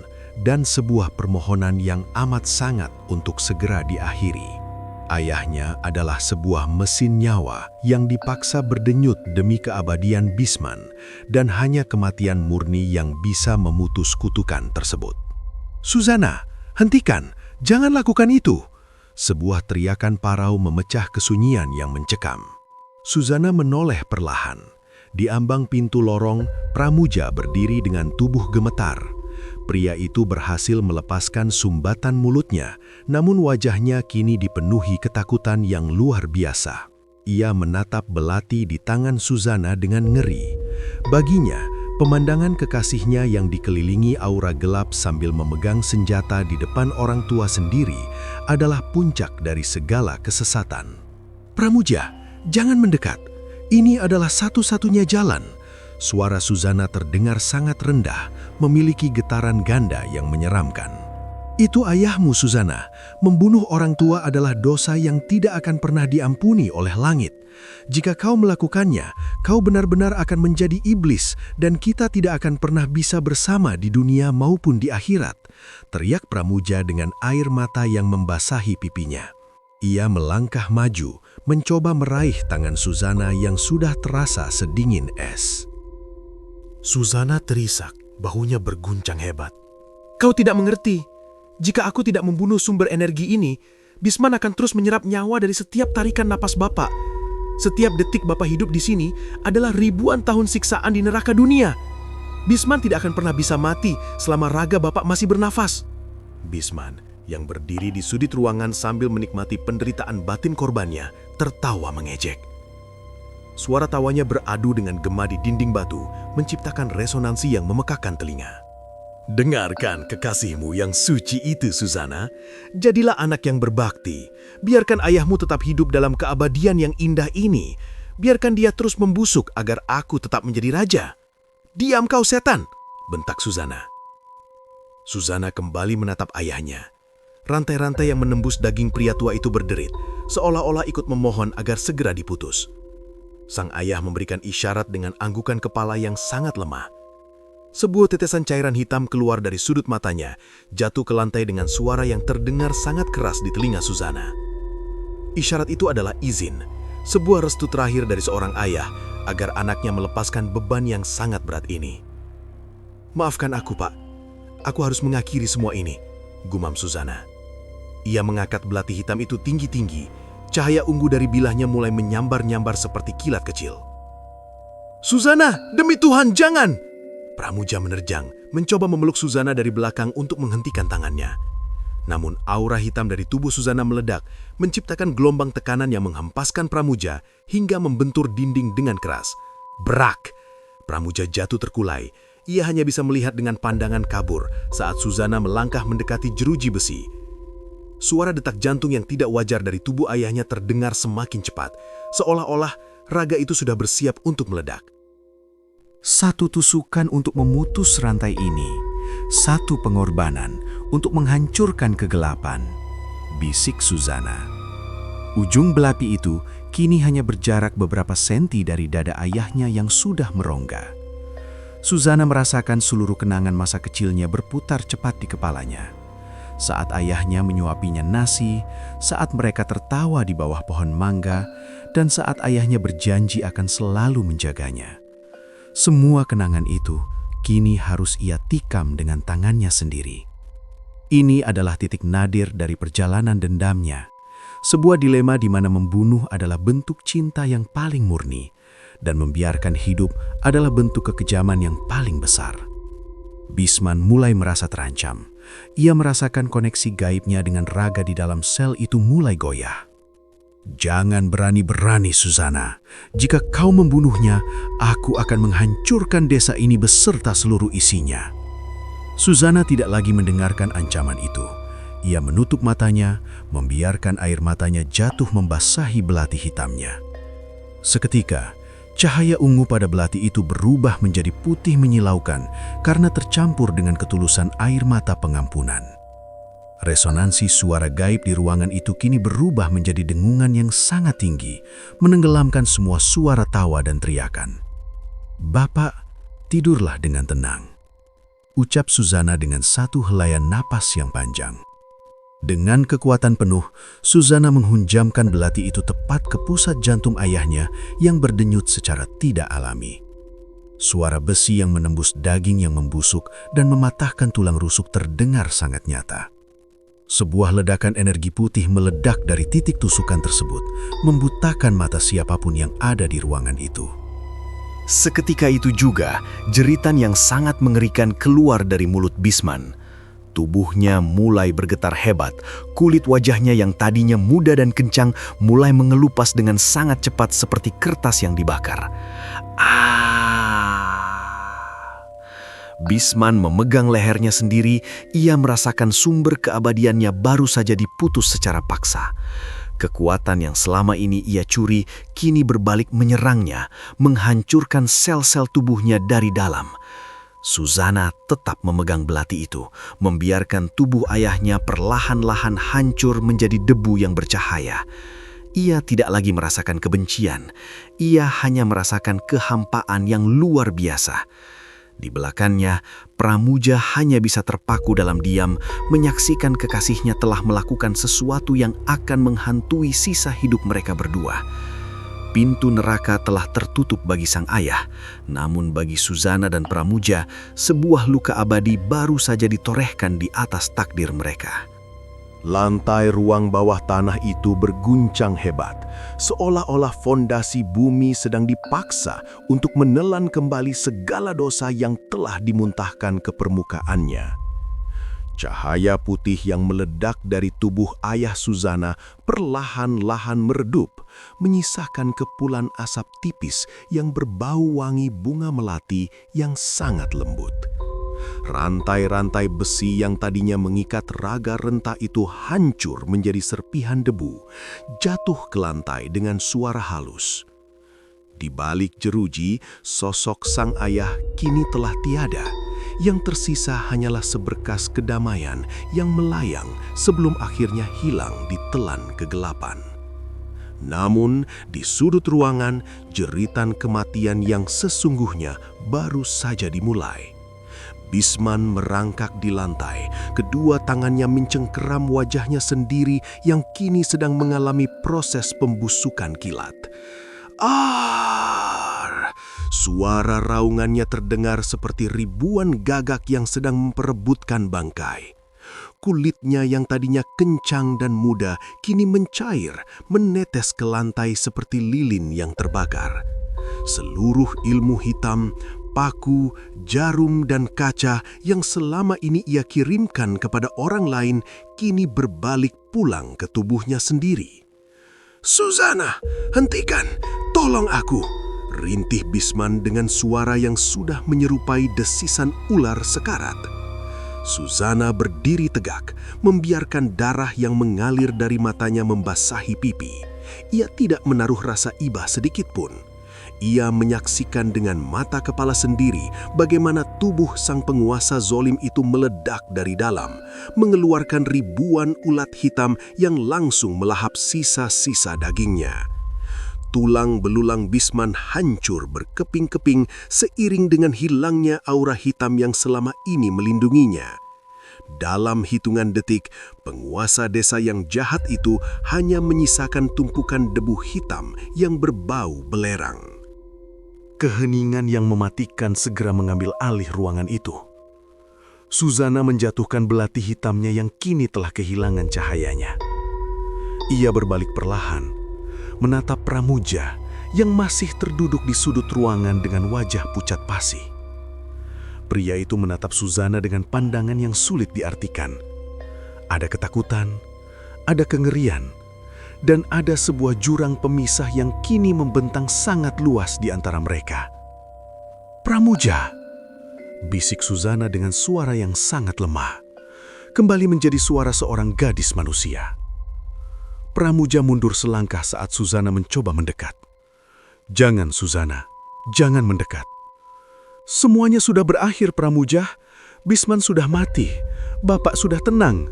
dan sebuah permohonan yang amat sangat untuk segera diakhiri. Ayahnya adalah sebuah mesin nyawa yang dipaksa berdenyut demi keabadian Bisman, dan hanya kematian murni yang bisa memutus kutukan tersebut. "Suzana, hentikan! Jangan lakukan itu!" Sebuah teriakan parau memecah kesunyian yang mencekam. Suzana menoleh perlahan. Di ambang pintu lorong, Pramuja berdiri dengan tubuh gemetar. Pria itu berhasil melepaskan sumbatan mulutnya, namun wajahnya kini dipenuhi ketakutan yang luar biasa. Ia menatap belati di tangan Suzana dengan ngeri. Baginya, pemandangan kekasihnya yang dikelilingi aura gelap sambil memegang senjata di depan orang tua sendiri adalah puncak dari segala kesesatan. "Pramuja, jangan mendekat. Ini adalah satu-satunya jalan." Suara Suzana terdengar sangat rendah, memiliki getaran ganda yang menyeramkan. "Itu ayahmu, Suzana. Membunuh orang tua adalah dosa yang tidak akan pernah diampuni oleh langit. Jika kau melakukannya, kau benar-benar akan menjadi iblis dan kita tidak akan pernah bisa bersama di dunia maupun di akhirat," teriak Pramuja dengan air mata yang membasahi pipinya. Ia melangkah maju, mencoba meraih tangan Suzana yang sudah terasa sedingin es. Suzana terisak, bahunya berguncang hebat. "Kau tidak mengerti. Jika aku tidak membunuh sumber energi ini, Bisman akan terus menyerap nyawa dari setiap tarikan napas Bapak. Setiap detik Bapak hidup di sini adalah ribuan tahun siksaan di neraka dunia. Bisman tidak akan pernah bisa mati selama raga Bapak masih bernafas." Bisman, yang berdiri di sudut ruangan sambil menikmati penderitaan batin korbannya, tertawa mengejek. Suara tawanya beradu dengan gema di dinding batu, menciptakan resonansi yang memekakkan telinga. "Dengarkan kekasihmu yang suci itu, Suzana. Jadilah anak yang berbakti. Biarkan ayahmu tetap hidup dalam keabadian yang indah ini. Biarkan dia terus membusuk agar aku tetap menjadi raja." "Diam kau setan!" bentak Suzana. Suzana kembali menatap ayahnya. Rantai-rantai yang menembus daging pria tua itu berderit, seolah-olah ikut memohon agar segera diputus. Sang ayah memberikan isyarat dengan anggukan kepala yang sangat lemah. Sebuah tetesan cairan hitam keluar dari sudut matanya, jatuh ke lantai dengan suara yang terdengar sangat keras di telinga Suzana. Isyarat itu adalah izin, sebuah restu terakhir dari seorang ayah agar anaknya melepaskan beban yang sangat berat ini. "Maafkan aku, Pak. Aku harus mengakhiri semua ini," gumam Suzana. Ia mengangkat belati hitam itu tinggi-tinggi. Cahaya ungu dari bilahnya mulai menyambar-nyambar seperti kilat kecil. "Suzana, demi Tuhan, jangan!" Pramuja menerjang, mencoba memeluk Suzana dari belakang untuk menghentikan tangannya. Namun aura hitam dari tubuh Suzana meledak, menciptakan gelombang tekanan yang menghempaskan Pramuja hingga membentur dinding dengan keras. Brak! Pramuja jatuh terkulai. Ia hanya bisa melihat dengan pandangan kabur saat Suzana melangkah mendekati jeruji besi. Suara detak jantung yang tidak wajar dari tubuh ayahnya terdengar semakin cepat, seolah-olah raga itu sudah bersiap untuk meledak. Satu tusukan untuk memutus rantai ini, satu pengorbanan untuk menghancurkan kegelapan, bisik Suzana. Ujung belapi itu kini hanya berjarak beberapa senti dari dada ayahnya yang sudah merongga. Suzana merasakan seluruh kenangan masa kecilnya berputar cepat di kepalanya. Saat ayahnya menyuapinya nasi, saat mereka tertawa di bawah pohon mangga, dan saat ayahnya berjanji akan selalu menjaganya. Semua kenangan itu kini harus ia tikam dengan tangannya sendiri. Ini adalah titik nadir dari perjalanan dendamnya. Sebuah dilema di mana membunuh adalah bentuk cinta yang paling murni, dan membiarkan hidup adalah bentuk kekejaman yang paling besar. Bisman mulai merasa terancam. Ia merasakan koneksi gaibnya dengan raga di dalam sel itu mulai goyah. Jangan berani-berani, Suzana. Jika kau membunuhnya, aku akan menghancurkan desa ini beserta seluruh isinya. Suzana tidak lagi mendengarkan ancaman itu. Ia menutup matanya, membiarkan air matanya jatuh membasahi belati hitamnya. Seketika, cahaya ungu pada belati itu berubah menjadi putih menyilaukan karena tercampur dengan ketulusan air mata pengampunan. Resonansi suara gaib di ruangan itu kini berubah menjadi dengungan yang sangat tinggi, menenggelamkan semua suara tawa dan teriakan. "Bapak, tidurlah dengan tenang," ucap Suzana dengan satu helaian napas yang panjang. Dengan kekuatan penuh, Suzana menghunjamkan belati itu tepat ke pusat jantung ayahnya yang berdenyut secara tidak alami. Suara besi yang menembus daging yang membusuk dan mematahkan tulang rusuk terdengar sangat nyata. Sebuah ledakan energi putih meledak dari titik tusukan tersebut, membutakan mata siapapun yang ada di ruangan itu. Seketika itu juga, jeritan yang sangat mengerikan keluar dari mulut Bisman. Tubuhnya mulai bergetar hebat, kulit wajahnya yang tadinya muda dan kencang mulai mengelupas dengan sangat cepat seperti kertas yang dibakar. Bisman memegang lehernya sendiri, ia merasakan sumber keabadiannya baru saja diputus secara paksa. Kekuatan yang selama ini ia curi kini berbalik menyerangnya, menghancurkan sel-sel tubuhnya dari dalam. Suzana tetap memegang belati itu, membiarkan tubuh ayahnya perlahan-lahan hancur menjadi debu yang bercahaya. Ia tidak lagi merasakan kebencian, ia hanya merasakan kehampaan yang luar biasa. Di belakangnya, Pramuja hanya bisa terpaku dalam diam, menyaksikan kekasihnya telah melakukan sesuatu yang akan menghantui sisa hidup mereka berdua. Pintu neraka telah tertutup bagi sang ayah, namun bagi Suzana dan Pramuja, sebuah luka abadi baru saja ditorehkan di atas takdir mereka. Lantai ruang bawah tanah itu berguncang hebat, seolah-olah fondasi bumi sedang dipaksa untuk menelan kembali segala dosa yang telah dimuntahkan ke permukaannya. Cahaya putih yang meledak dari tubuh ayah Suzana perlahan-lahan meredup, menyisakan kepulan asap tipis yang berbau wangi bunga melati yang sangat lembut. Rantai-rantai besi yang tadinya mengikat raga renta itu hancur menjadi serpihan debu, jatuh ke lantai dengan suara halus. Di balik jeruji, sosok sang ayah kini telah tiada. Yang tersisa hanyalah seberkas kedamaian yang melayang sebelum akhirnya hilang ditelan kegelapan. Namun, di sudut ruangan, jeritan kematian yang sesungguhnya baru saja dimulai. Bisman merangkak di lantai, kedua tangannya mencengkeram wajahnya sendiri yang kini sedang mengalami proses pembusukan kilat. Suara raungannya terdengar seperti ribuan gagak yang sedang memperebutkan bangkai. Kulitnya yang tadinya kencang dan muda kini mencair, menetes ke lantai seperti lilin yang terbakar. Seluruh ilmu hitam, paku, jarum, dan kaca yang selama ini ia kirimkan kepada orang lain kini berbalik pulang ke tubuhnya sendiri. "Suzana, hentikan! Tolong aku!" Rintih Bisman dengan suara yang sudah menyerupai desisan ular sekarat. Suzana berdiri tegak, membiarkan darah yang mengalir dari matanya membasahi pipi. Ia tidak menaruh rasa iba sedikit pun. Ia menyaksikan dengan mata kepala sendiri bagaimana tubuh sang penguasa zolim itu meledak dari dalam, mengeluarkan ribuan ulat hitam yang langsung melahap sisa-sisa dagingnya. Tulang belulang Bisman hancur berkeping-keping seiring dengan hilangnya aura hitam yang selama ini melindunginya. Dalam hitungan detik, penguasa desa yang jahat itu hanya menyisakan tumpukan debu hitam yang berbau belerang. Keheningan yang mematikan segera mengambil alih ruangan itu. Suzana menjatuhkan belati hitamnya yang kini telah kehilangan cahayanya. Ia berbalik perlahan, menatap Pramuja yang masih terduduk di sudut ruangan dengan wajah pucat pasi. Pria itu menatap Suzana dengan pandangan yang sulit diartikan. Ada ketakutan, ada kengerian, dan ada sebuah jurang pemisah yang kini membentang sangat luas di antara mereka. "Pramuja!" bisik Suzana dengan suara yang sangat lemah, kembali menjadi suara seorang gadis manusia. Pramuja mundur selangkah saat Suzana mencoba mendekat. "Jangan, Suzana, jangan mendekat. Semuanya sudah berakhir, Pramuja. Bisman sudah mati. Bapak sudah tenang,"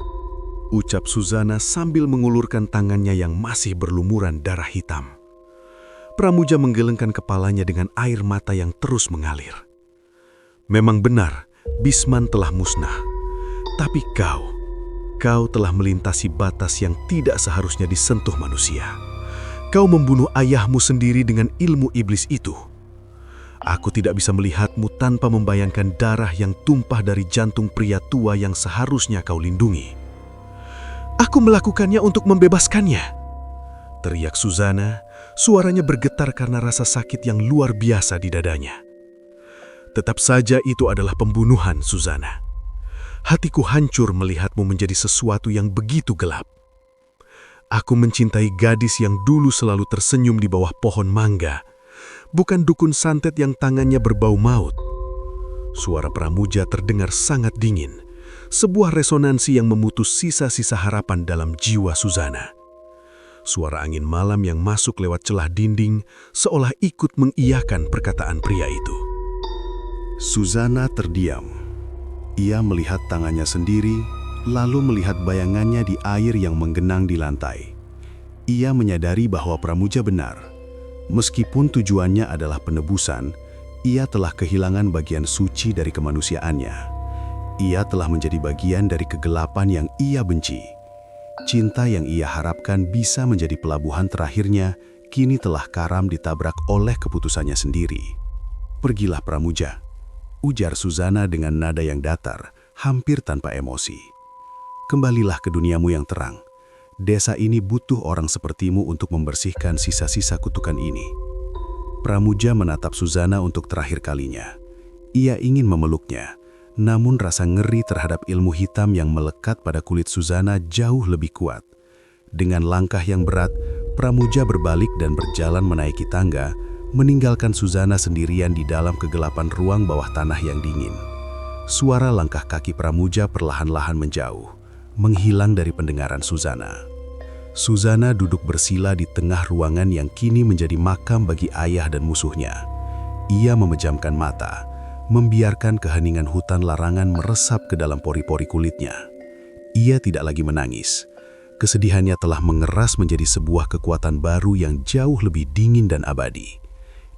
ucap Suzana sambil mengulurkan tangannya yang masih berlumuran darah hitam. Pramuja menggelengkan kepalanya dengan air mata yang terus mengalir. "Memang benar, Bisman telah musnah. Tapi kau telah melintasi batas yang tidak seharusnya disentuh manusia. Kau membunuh ayahmu sendiri dengan ilmu iblis itu. Aku tidak bisa melihatmu tanpa membayangkan darah yang tumpah dari jantung pria tua yang seharusnya kau lindungi." "Aku melakukannya untuk membebaskannya," teriak Suzana, suaranya bergetar karena rasa sakit yang luar biasa di dadanya. "Tetap saja itu adalah pembunuhan, Suzana. Hatiku hancur melihatmu menjadi sesuatu yang begitu gelap. Aku mencintai gadis yang dulu selalu tersenyum di bawah pohon mangga, bukan dukun santet yang tangannya berbau maut." Suara Pramuja terdengar sangat dingin, sebuah resonansi yang memutus sisa-sisa harapan dalam jiwa Suzana. Suara angin malam yang masuk lewat celah dinding seolah ikut mengiyakan perkataan pria itu. Suzana terdiam. Ia melihat tangannya sendiri, lalu melihat bayangannya di air yang menggenang di lantai. Ia menyadari bahwa Pramuja benar. Meskipun tujuannya adalah penebusan, ia telah kehilangan bagian suci dari kemanusiaannya. Ia telah menjadi bagian dari kegelapan yang ia benci. Cinta yang ia harapkan bisa menjadi pelabuhan terakhirnya, kini telah karam ditabrak oleh keputusannya sendiri. "Pergilah, Pramuja," ujar Suzana dengan nada yang datar, hampir tanpa emosi. "Kembalilah ke duniamu yang terang. Desa ini butuh orang sepertimu untuk membersihkan sisa-sisa kutukan ini." Pramuja menatap Suzana untuk terakhir kalinya. Ia ingin memeluknya, namun rasa ngeri terhadap ilmu hitam yang melekat pada kulit Suzana jauh lebih kuat. Dengan langkah yang berat, Pramuja berbalik dan berjalan menaiki tangga, meninggalkan Suzana sendirian di dalam kegelapan ruang bawah tanah yang dingin. Suara langkah kaki Pramuja perlahan-lahan menjauh, menghilang dari pendengaran Suzana. Suzana duduk bersila di tengah ruangan yang kini menjadi makam bagi ayah dan musuhnya. Ia memejamkan mata, membiarkan keheningan hutan larangan meresap ke dalam pori-pori kulitnya. Ia tidak lagi menangis. Kesedihannya telah mengeras menjadi sebuah kekuatan baru yang jauh lebih dingin dan abadi.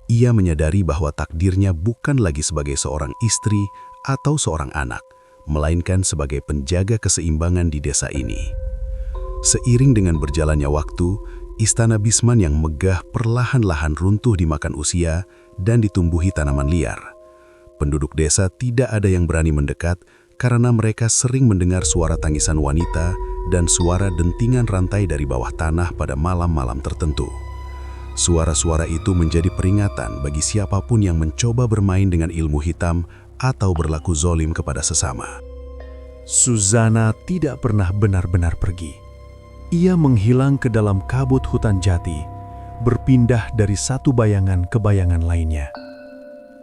Ia menyadari bahwa takdirnya bukan lagi sebagai seorang istri atau seorang anak, melainkan sebagai penjaga keseimbangan di desa ini. Seiring dengan berjalannya waktu, istana Bisman yang megah perlahan-lahan runtuh dimakan usia dan ditumbuhi tanaman liar. Penduduk desa tidak ada yang berani mendekat karena mereka sering mendengar suara tangisan wanita dan suara dentingan rantai dari bawah tanah pada malam-malam tertentu. Suara-suara itu menjadi peringatan bagi siapapun yang mencoba bermain dengan ilmu hitam atau berlaku zolim kepada sesama. Suzana tidak pernah benar-benar pergi. Ia menghilang ke dalam kabut hutan jati, berpindah dari satu bayangan ke bayangan lainnya.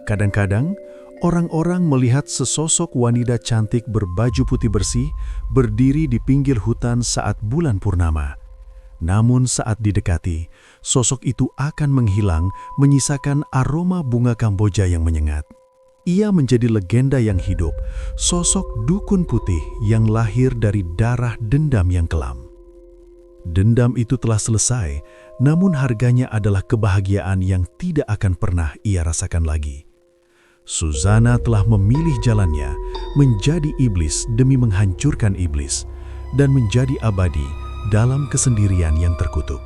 Kadang-kadang, orang-orang melihat sesosok wanita cantik berbaju putih bersih berdiri di pinggir hutan saat bulan purnama. Namun saat didekati, sosok itu akan menghilang, menyisakan aroma bunga Kamboja yang menyengat. Ia menjadi legenda yang hidup, sosok dukun putih yang lahir dari darah dendam yang kelam. Dendam itu telah selesai, namun harganya adalah kebahagiaan yang tidak akan pernah ia rasakan lagi. Suzana telah memilih jalannya menjadi iblis demi menghancurkan iblis dan menjadi abadi dalam kesendirian yang terkutuk.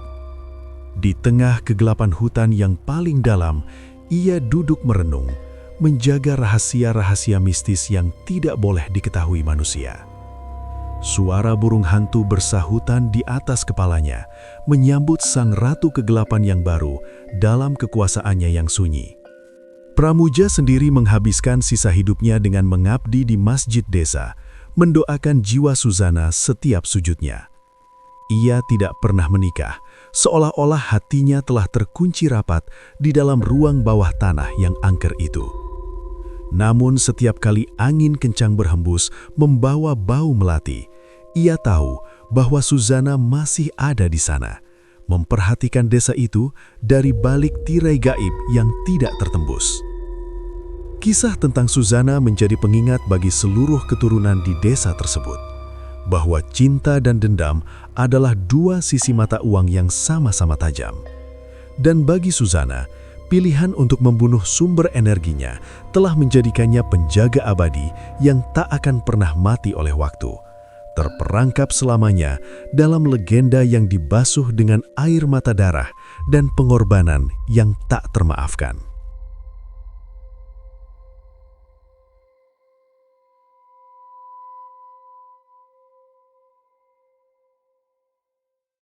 Di tengah kegelapan hutan yang paling dalam, ia duduk merenung, menjaga rahasia-rahasia mistis yang tidak boleh diketahui manusia. Suara burung hantu bersahutan di atas kepalanya, menyambut sang ratu kegelapan yang baru dalam kekuasaannya yang sunyi. Pramuja sendiri menghabiskan sisa hidupnya dengan mengabdi di masjid desa, mendoakan jiwa Suzana setiap sujudnya. Ia tidak pernah menikah, seolah-olah hatinya telah terkunci rapat di dalam ruang bawah tanah yang angker itu. Namun setiap kali angin kencang berhembus membawa bau melati, ia tahu bahwa Suzana masih ada di sana, memperhatikan desa itu dari balik tirai gaib yang tidak tertembus. Kisah tentang Suzana menjadi pengingat bagi seluruh keturunan di desa tersebut, bahwa cinta dan dendam adalah dua sisi mata uang yang sama-sama tajam. Dan bagi Suzana, pilihan untuk membunuh sumber energinya telah menjadikannya penjaga abadi yang tak akan pernah mati oleh waktu, terperangkap selamanya dalam legenda yang dibasuh dengan air mata darah dan pengorbanan yang tak termaafkan.